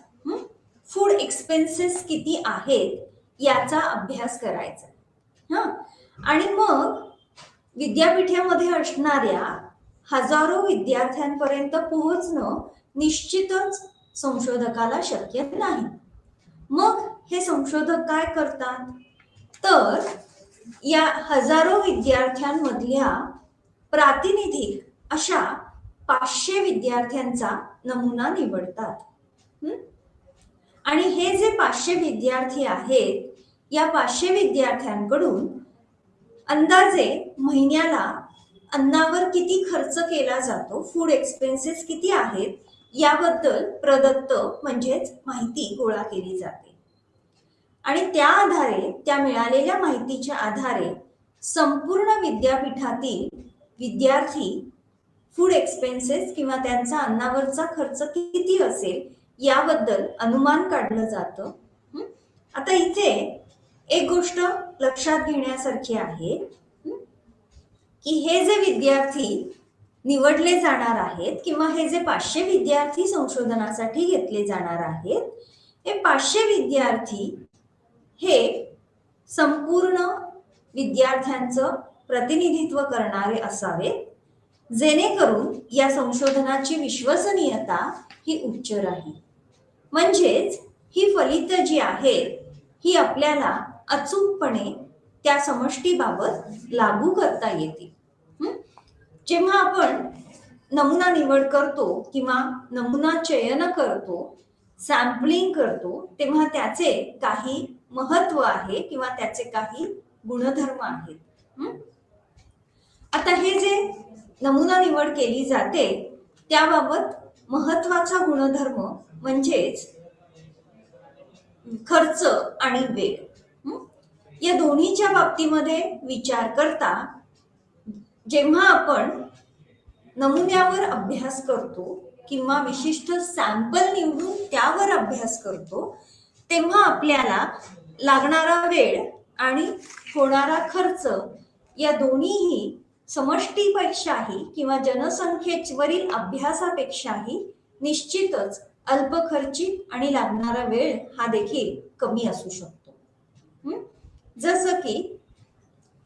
फूड एक्सपेन्सेस किती आहेत याचा अभ्यास करायचा. आणि मग विद्यापीठामध्ये असणाऱ्या हजारो विद्यार्थ्यांपर्यंत पोहोचणं निश्चितच संशोधकाला शक्य नाही. मग हे संशोधक काय करतात तर या हजारो विद्यार्थ्यांमधल्या प्रातिनिधिक अशा 500 विद्यार्थ्यांचा नमुना निवडतात. आणि हे जे 500 विद्यार्थी आहेत या 500 विद्यार्थ्यांकडून अंदाजे महिन्याला अन्नावर किती खर्च केला जातो, फूड एक्सपेन्सेस किती आहेत याबद्दल प्रदत्त म्हणजेच माहिती गोळा केली जाते. आणि त्या आधारे त्या मिळालेल्या माहितीच्या आधारे संपूर्ण विद्यापीठातील विद्यार्थी फूड एक्सपेन्सेस किंवा त्यांचा अन्नावरचा खर्च किती असेल याबद्दल अनुमान काढलं जातं. आता इथे एक गोष्ट लक्षात घेण्यासारखी आहे की हे जे विद्यार्थी निवडले जाणार आहेत किंवा हे जे 500 विद्यार्थी संशोधनासाठी घेतले जाणार आहेत हे 500 विद्यार्थी हे संपूर्ण विद्यार्थ्यांचं प्रतिनिधित्व करणारे असावेत जेणेकरून या संशोधनाची विश्वसनीयता ही उच्च राहील. म्हणजेच ही फलित जी आहेत ही आपल्याला अचूकपणे त्या समष्टीबाबत लागू करता येते. जेव्हा आपण नमुना निवड करतो किंवा नमुना चयन करतो, सॅम्पलिंग करतो तेव्हा त्याचे काही महत्व आहे किंवा त्याचे काही गुणधर्म आहेत. आता हे जे नमुना निवड केली जाते त्याबाबत महत्वाचा गुणधर्म म्हणजेच खर्च आणि वेळ. या दोन्हीच्या बाबतीमध्ये विचार करता जेव्हा आपण नमुन्यावर अभ्यास करतो किंवा विशिष्ट सॅम्पल निवडून त्यावर अभ्यास करतो, तेव्हा आपल्याला लागणारा वेळ आणि होणारा खर्च या दोन्हीही समष्टीपेक्षाही किंवा जनसंख्येवरील अभ्यासापेक्षाही निश्चितच अल्प खर्चिक आणि लागणारा वेळ हा देखील कमी असू शकतो. जसं की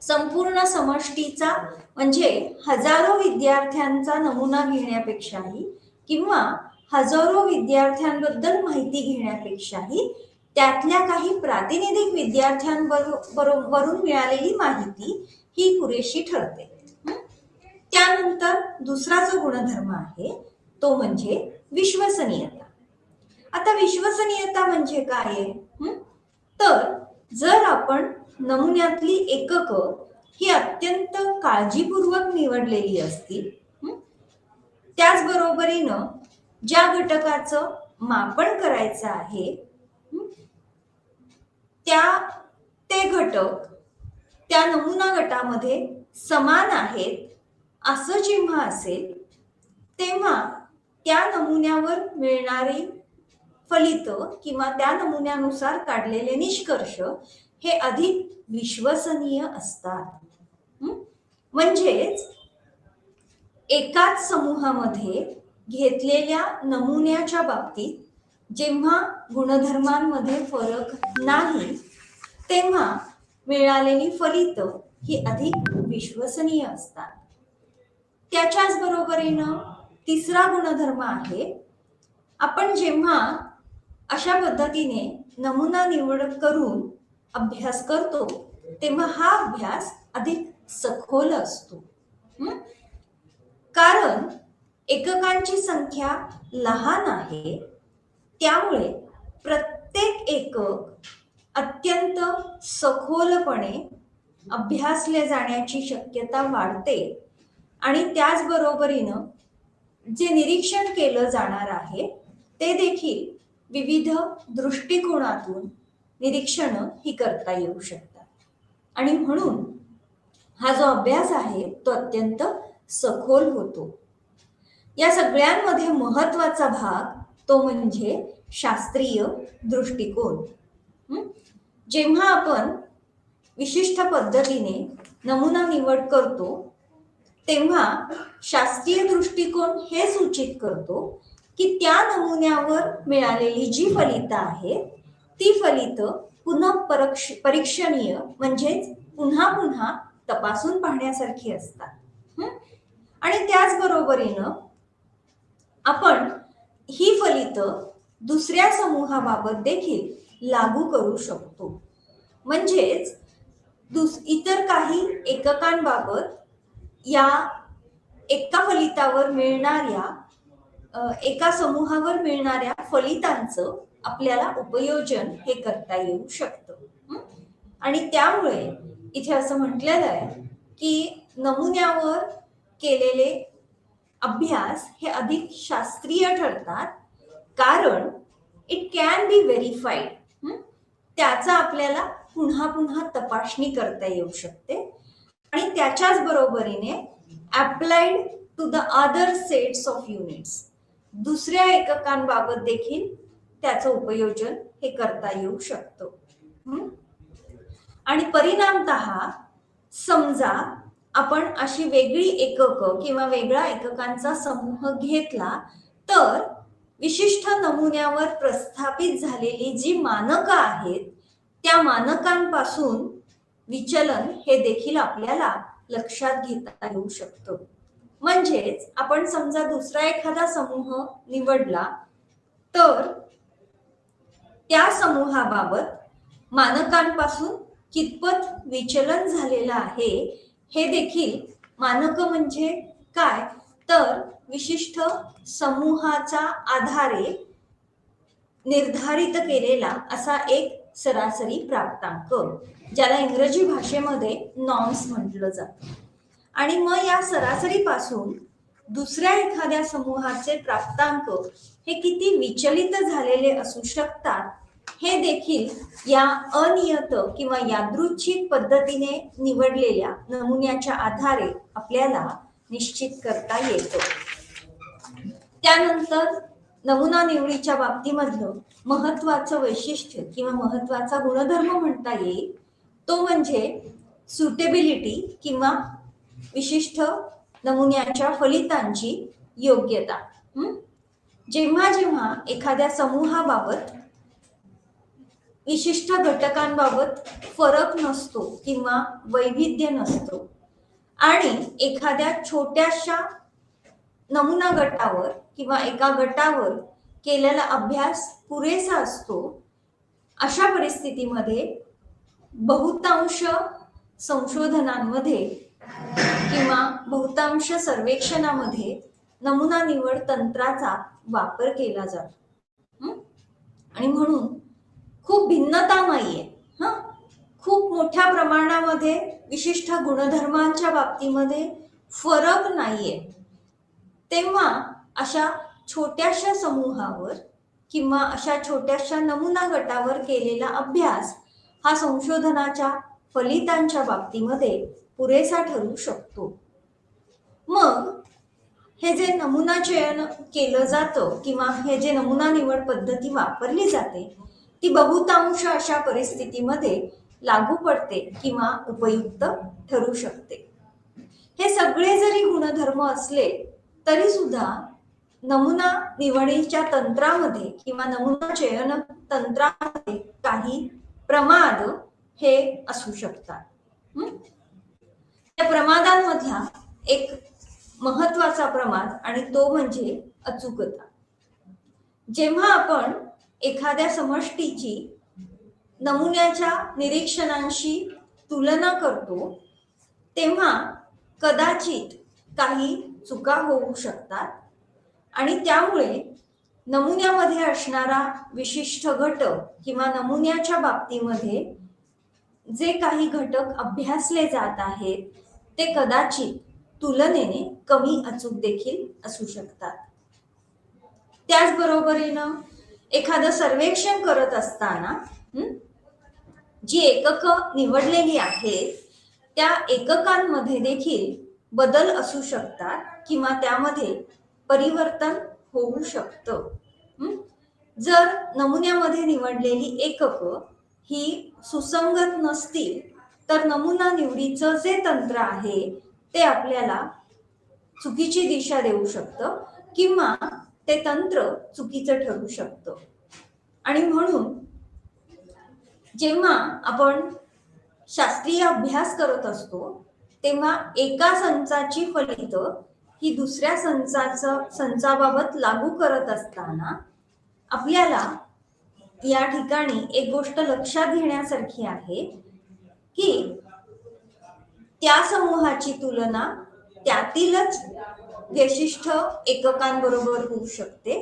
संपूर्ण समष्टीचा म्हणजे हजारो विद्यार्थ्यांचा नमुना घेण्यापेक्षाही किंवा हजारो विद्यार्थ्यांबद्दल माहिती घेण्यापेक्षाही त्यातल्या काही प्रातिनिधिक विद्यार्थ्यांवरून मिळालेली माहिती ही पुरेशी ठरते. त्यानंतर दुसरा जो गुणधर्म आहे तो म्हणजे विश्वसनीयता. आता विश्वसनीयता म्हणजे काय आहे? तर जर आपण नमुन्यातली एकक ही अत्यंत काळजीपूर्वक निवडलेली असतील, त्याचबरोबरीनं ज्या घटकाचं मापन करायचं आहे ते घटक त्या नमुना गटामध्ये समान आहेत असं जेव्हा असेल, तेव्हा त्या नमुन्यावर मिळणारी फलित किंवा त्या नमुन्यानुसार काढलेले निष्कर्ष हे अधिक विश्वसनीय असतात. म्हणजेच एकाच समूहामध्ये घेतलेल्या नमुन्याच्या बाबतीत जेव्हा गुणधर्मांमध्ये फरक नाही, तेव्हा मिळालेली फलित ही अधिक विश्वसनीय असतात. त्याच्याच बरोबरीनं तिसरा गुणधर्म आहे, आपण जेव्हा अशा पद्धतीने नमुना निवड करून अभ्यास करतो तेव्हा हा अभ्यास अधिक सखोल असतो. कारण एककांची संख्या लहान आहे, त्यामुळे प्रत्येक एकक अत्यंत सखोलपणे अभ्यासले जाण्याची शक्यता वाढते आणि त्याचबरोबरीनं जे निरीक्षण केलं जाणार आहे ते देखील विविध दृष्टिकोनातून निरीक्षण ही करता येऊ शकतात आणि म्हणून हा जो अभ्यास आहे तो अत्यंत सखोल होतो. या सगळ्यांमध्ये महत्वाचा भाग तो म्हणजे शास्त्रीय दृष्टिकोन. जेव्हा आपण विशिष्ट पद्धतीने नमुना निवड करतो तेव्हा शास्त्रीय दृष्टिकोन हे सूचित करतो की त्या नमुन्यावर मिळालेली जी फलितं आहेत ती फलितं पुन्हा परीक्षणीय म्हणजेच पुन्हा पुन्हा तपासून पाहण्यासारखी असतात. आणि त्याचबरोबरीनं आपण ही फलितं दुसऱ्या समूहाबाबत देखील लागू करू शकतो. म्हणजेच इतर काही एककांबाबत या एका फलितावर मिळणाऱ्या एका समूहावर मिळणाऱ्या फलितांचं आपल्याला उपयोजन हे करता येऊ शकतं. आणि त्यामुळे इथे असं म्हटलेलं आहे की नमुन्यावर केलेले अभ्यास हे अधिक शास्त्रीय ठरतात कारण इट कॅन बी व्हेरीफाईड. त्याचा आपल्याला पुन्हा पुन्हा तपासणी करता येऊ शकते आणि त्याच्याच बरोबरीने applied to the other sets of units दुसऱ्या एककांबाबत देखील त्याचं उपयोजन हे करता येऊ शकतं. आणि परिणामतः समजा आपण अशी वेगळी एकक किंवा वेगळा एककांचा समूह घेतला तर विशिष्ट नमुन्यावर प्रस्थापित झालेली जी मानकं आहेत त्या मानकांपासून विचलन हे देखील आपल्याला लक्षात घेता येऊ शकतं. म्हणजेच आपण समजा दुसरा एखादा समूह निवडला तर त्या समूहाबाबत मानकांपासून कितपत विचलन झालेलं आहे हे देखील मानकं म्हणजे काय तर विशिष्ट समूहाचा आधारे निर्धारित केलेला असा एक सरासरी प्राप्तांक ज्याला इंग्रजी भाषेमध्ये नॉर्म्स म्हटलं जातं. आणि मग या सरासरीपासून दुसऱ्या एखाद्या समूहाचे प्राप्तांक हे किती विचलित झालेले असू शकतात हे देखील या अनियत किंवा यादृच्छिक पद्धतीने निवडलेल्या नमुन्याच्या आधारे आपल्याला निश्चित करता येतो. त्यानंतर नमुना निवडीच्या बाबतीमधलं महत्वाचं वैशिष्ट्य किंवा महत्वाचा गुणधर्म म्हणता येईल तो म्हणजे सुटेबिलिटी किंवा विशिष्ट नमुन्याच्या फलितांची योग्यता. जेव्हा जेव्हा एखाद्या समूहाबाबत विशिष्ट घटकांबाबत फरक नसतो किंवा वैविध्य नसतो आणि एखाद्या छोट्याशा नमुना गटावर किंवा एका गटावर केलेला अभ्यास पुरेसा असतो, अशा परिस्थितीमध्ये बहुतांश संशोधनांमध्ये किंवा बहुतांश सर्वेक्षणामध्ये नमुना निवड तंत्राचा वापर केला जातो. आणि म्हणून खूप भिन्नता नाहीये. खूप मोठ्या प्रमाणामध्ये विशिष्ट गुणधर्मांच्या बाबतीमध्ये फरक नाहीये. तेव्हा अशा छोट्याशा समूहावर किंवा अशा छोट्याशा नमुना गटावर केलेला अभ्यास हा संशोधनाच्या फलितांच्या बाबतीमध्ये पुरेसा ठरू शकतो. मग हे जे नमुना चयन केलं जातं किंवा हे जे नमुना निवड पद्धती वापरली जाते ती बहुतांश अशा परिस्थितीमध्ये लागू पडते किंवा उपयुक्त ठरू शकते. हे सगळे जरी गुणधर्म असले तरी सुद्धा नमुना निवडीच्या तंत्रामध्ये किंवा नमुना चयन तंत्रामध्ये काही प्रमाद हे असू शकतात. त्या प्रमादांमधला एक महत्वाचा प्रमाद आणि तो म्हणजे अचूकता. जेव्हा आपण एखाद्या समष्टीची नमुन्याच्या निरीक्षणांशी तुलना करतो तेव्हा कदाचित काही चुका होऊ शकतात आणि त्यामुळे नमुन्यामध्ये असणारा विशिष्ट घटक किंवा नमुन्याच्या बाबतीमध्ये जे काही घटक अभ्यासले जात आहेत ते कदाचित तुलनेने कमी अचूक देखील असू शकतात. त्याचबरोबरीनं एखादं सर्वेक्षण करत असताना जी एककं निवडलेली आहेत त्या एककांमध्ये देखील बदल असू शकतात किंवा त्यामध्ये परिवर्तन होऊ शकतं. जर नमुन्यामध्ये निवडलेली एककं ही सुसंगत नसतील तर नमुना निवडीचं जे तंत्र आहे ते आपल्याला चुकीची दिशा देऊ शकतं किंवा ते तंत्र चुकीचं ठरू शकतं. आणि म्हणून जेव्हा आपण शास्त्रीय अभ्यास करत असतो तेव्हा एका संचाची फलित ही दुसऱ्या संचाबाबत लागू करत असताना आपल्याला या ठिकाणी एक गोष्ट लक्षात घेण्यासारखी आहे की त्या समूहाची तुलना त्यातीलच विशिष्ट एककांबरोबर होऊ शकते.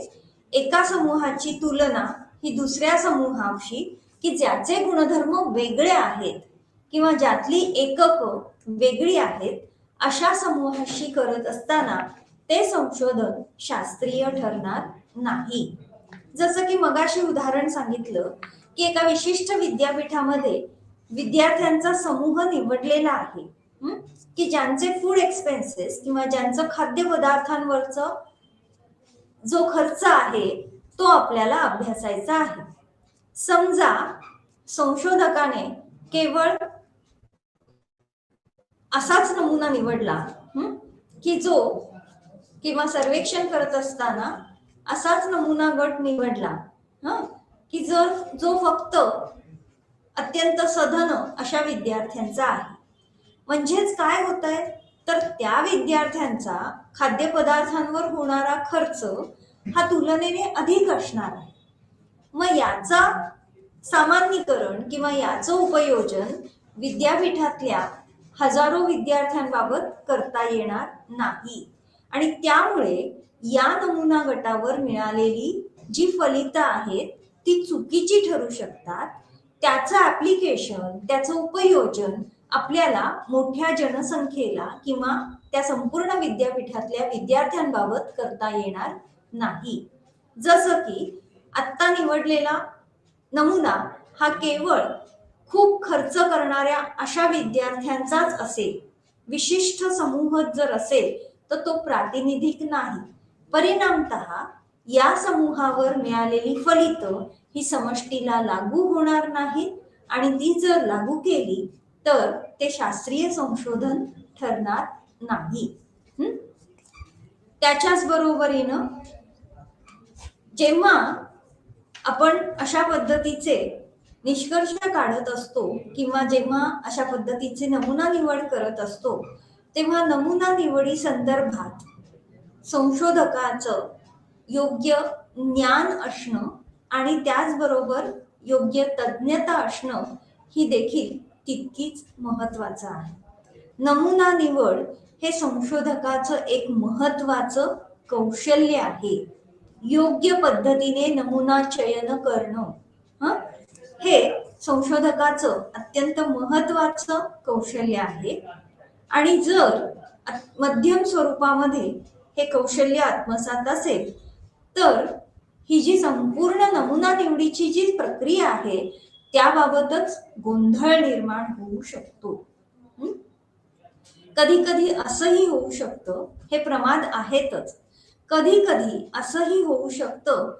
एका समूहाची तुलना ही दुसऱ्या समूहाशी की ज्याचे गुणधर्म वेगळे आहेत किंवा ज्यातली एकक वेगळी आहेत अशा समूहाशी करत असताना ते संशोधन शास्त्रीय ठरणार नाही. जसं की मगाशी उदाहरण सांगितलं की एका विशिष्ट विद्यापीठामध्ये विद्यार्थ्यांचा समूह निवडलेला आहे की ज्यांचे फूड एक्सपेन्सेस किंवा ज्यांचं खाद्यपदार्थांवरचा जो खर्च आहे तो आपल्याला अभ्यासायचा आहे. समजा संशोधकाने केवळ असाच नमुना निवडला की जो किंवा सर्वेक्षण करत असताना असाच नमुना गट निवडला की जो फक्त अत्यंत सधन अशा विद्यार्थ्यांचा आहे. म्हणजेच काय होतंय तर त्या विद्यार्थ्यांचा खाद्यपदार्थांवर होणारा खर्च हा तुलनेने अधिक असणार आहे. मग याचा सामान्यीकरण किंवा याचं उपयोजन विद्यापीठातल्या हजारो विद्यार्थ्यांबाबत करता येणार नाही आणि त्यामुळे या नमुना गटावर मिळालेली जी फलितं आहेत ती चुकीची ठरू शकतात. त्याचं ऍप्लिकेशन त्याचं उपयोजन आपल्याला मोठ्या जनसंख्येला किंवा त्या संपूर्ण विद्यापीठातल्या विद्यार्थ्यांबाबत करता येणार नाही. जसं की आत्ता निवडलेला नमुना हा केवळ खूप खर्च करणाऱ्या अशा विद्यार्थ्यांचाच असेल, विशिष्ट समूह जर असेल तर तो प्रातिनिधिक नाही. परिणामतः या समूहावर मिळालेली फलित ही समष्टीला लागू होणार नाही आणि ती जर लागू केली तर ते शास्त्रीय संशोधन ठरणार नाही. त्याच्याच बरोबरीनं जेव्हा आपण अशा पद्धतीचे निष्कर्ष काढत असतो किंवा जेव्हा अशा पद्धतीचे नमुना निवड करत असतो तेव्हा नमुना निवडी संदर्भात संशोधकाचं योग्य ज्ञान असणं आणि त्याचबरोबर योग्य तज्ञता असणं ही देखील तितकीच महत्वाचं आहे. नमुना निवड हे संशोधकाचं एक महत्वाचं कौशल्य आहे. योग्य पद्धतीने नमुना चयन करणं हे संशोधकाचं अत्यंत महत्वाचं कौशल्य आहे. आणि जर मध्यम स्वरूपामध्ये हे कौशल्य आत्मसात असेल तर ही जी संपूर्ण नमुना निवडीची जी प्रक्रिया आहे त्याबाबतच गोंधळ निर्माण होऊ शकतो. कधी कधी असंही होऊ शकतं, हे प्रमाद आहेतच, कधी कधी असंही होऊ शकतं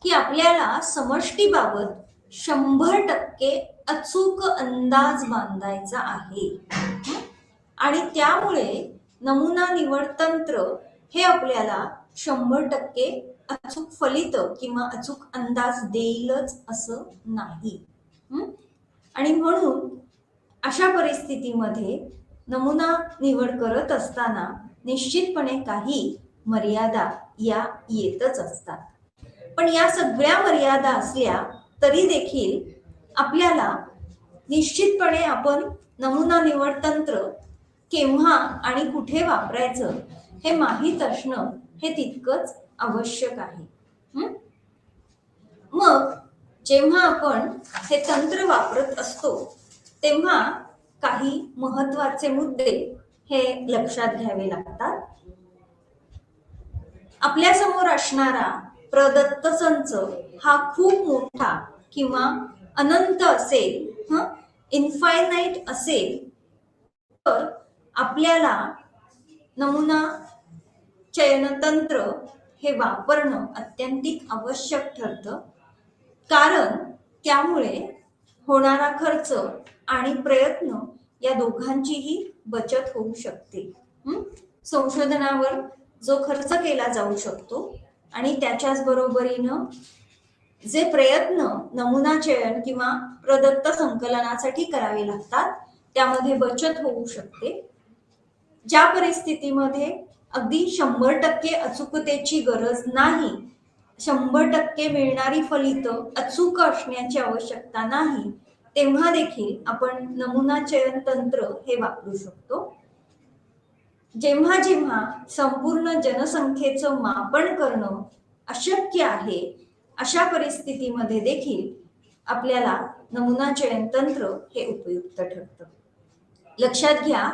की आपल्याला समष्टीबाबत 100% अचूक अंदाज बांधायचा आहे आणि त्यामुळे नमुना निवड तंत्र हे आपल्याला 100% अचूक फलित किंवा अचूक अंदाज देईलच असं नाही. आणि म्हणून अशा परिस्थितीमध्ये नमुना निवड करत असताना निश्चितपणे काही मर्यादा या येतच असतात. पण या सगळ्या मर्यादा असल्या तरी देखील आपल्याला निश्चितपणे आपण नमुना निवड तंत्र केव्हा आणि कुठे वापरायचं हे माहीत असणं हे तितकंच आवश्यक आहे. मग जेव्हा आपण हे तंत्र वापरत असतो तेव्हा काही महत्वाचे मुद्दे हे लक्षात घ्यावे लागतात. आपल्या समोर असणारा प्रदत्त संच हा खूप मोठा किंवा अनंत असेल, इन्फायनाइट असेल तर आपल्याला नमुना चयन तंत्र हे वापरणं अत्यंतिक आवश्यक ठरतं. कारण त्यामुळे होणारा खर्च आणि प्रयत्न या दोघांचीही बचत होऊ शकते. संशोधनावर जो खर्च केला जाऊ शकतो आणि त्याच्याच बरोबरीनं जे प्रयत्न नमुना चयन किंवा प्रदत्त संकलनासाठी करावे लागतात त्यामध्ये बचत होऊ शकते. ज्या परिस्थितीमध्ये अगदी 100% अचूकतेची गरज नाही, 100% मिळणारी फलित अचूक असण्याची आवश्यकता नाही, तेव्हा देखील आपण नमुना चयन तंत्र हे वापरू शकतो. जेव्हा जेव्हा संपूर्ण जनसंख्येचं मापन करणं अशक्य आहे अशा परिस्थितीमध्ये देखील आपल्याला नमुना चयन तंत्र हे उपयुक्त ठरतं. लक्षात घ्या,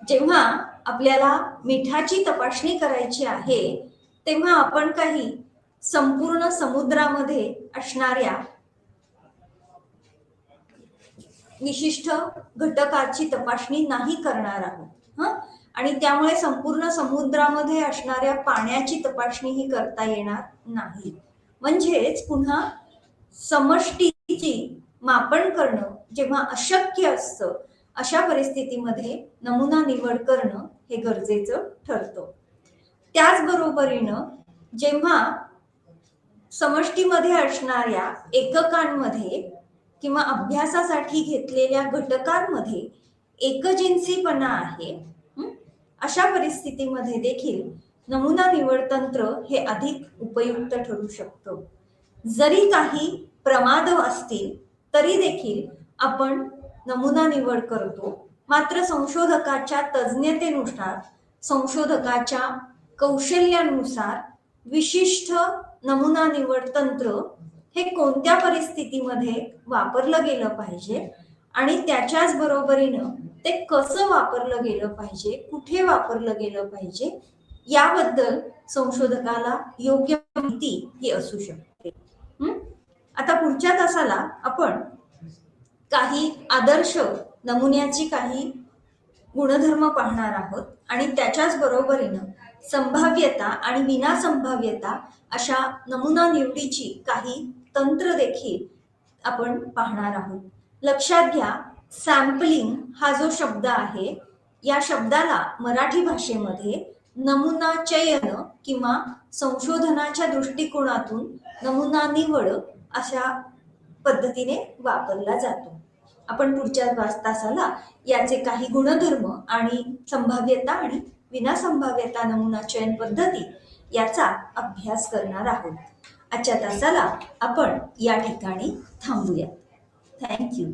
जेव्हा आपल्याला मिठाची तपासणी करायची आहे तेव्हा आपण काही संपूर्ण समुद्रामध्ये असणाऱ्या विशिष्ट घटकाची तपासणी नाही करणार आहोत आणि त्यामुळे संपूर्ण समुद्रामध्ये असणाऱ्या पाण्याची तपासणी ही करता येणार नाही. म्हणजेच पुन्हा समष्टीची मापन करणं जेव्हा अशक्य असतं अशा परिस्थितीमध्ये नमुना निवड करणं हे गरजेचं ठरतं. त्याचबरोबरीनं जेव्हा समष्टीमध्ये असणाऱ्या एककांमध्ये किंवा अभ्यासासाठी घेतलेल्या घटकांमध्ये एकजिन्सीपणा आहे अशा परिस्थितीमध्ये देखील नमुना निवड तंत्र हे अधिक उपयुक्त ठरू शकतं. जरी काही प्रमाद असतील तरी देखील आपण नमुना निवड करतो, मात्र संशोधकाच्या तज्ञतेनुसार संशोधकाच्या कौशल्यानुसार विशिष्ट नमुना निवड तंत्र हे कोणत्या परिस्थितीमध्ये वापरलं गेलं पाहिजे आणि त्याच्याच बरोबरीनं ते कसं वापरलं गेलं पाहिजे, कुठे वापरलं गेलं पाहिजे याबद्दल संशोधकाला योग्य माहिती ही असू शकते. आता पुढच्या तासाला आपण काही आदर्श नमुन्याची काही गुणधर्म पाहणार आहोत आणि त्याच्याच बरोबरीनं संभाव्यता आणि विनासंभाव्यता अशा नमुना निवडीची काही तंत्र देखील आपण पाहणार आहोत. लक्षात घ्या, सॅम्पलिंग हा जो शब्द आहे, या शब्दाला मराठी भाषेमध्ये नमुना चयन किंवा संशोधनाच्या दृष्टिकोनातून नमुना निवड अशा पद्धतीने वापरला जातो. आपण पुढच्या तासाला याचे काही गुणधर्म आणि संभाव्यता आणि विनासंभाव्यता नमुना चयन पद्धती याचा अभ्यास करणार आहोत. आजच्या तासाला आपण या ठिकाणी थांबूया. थँक्यू.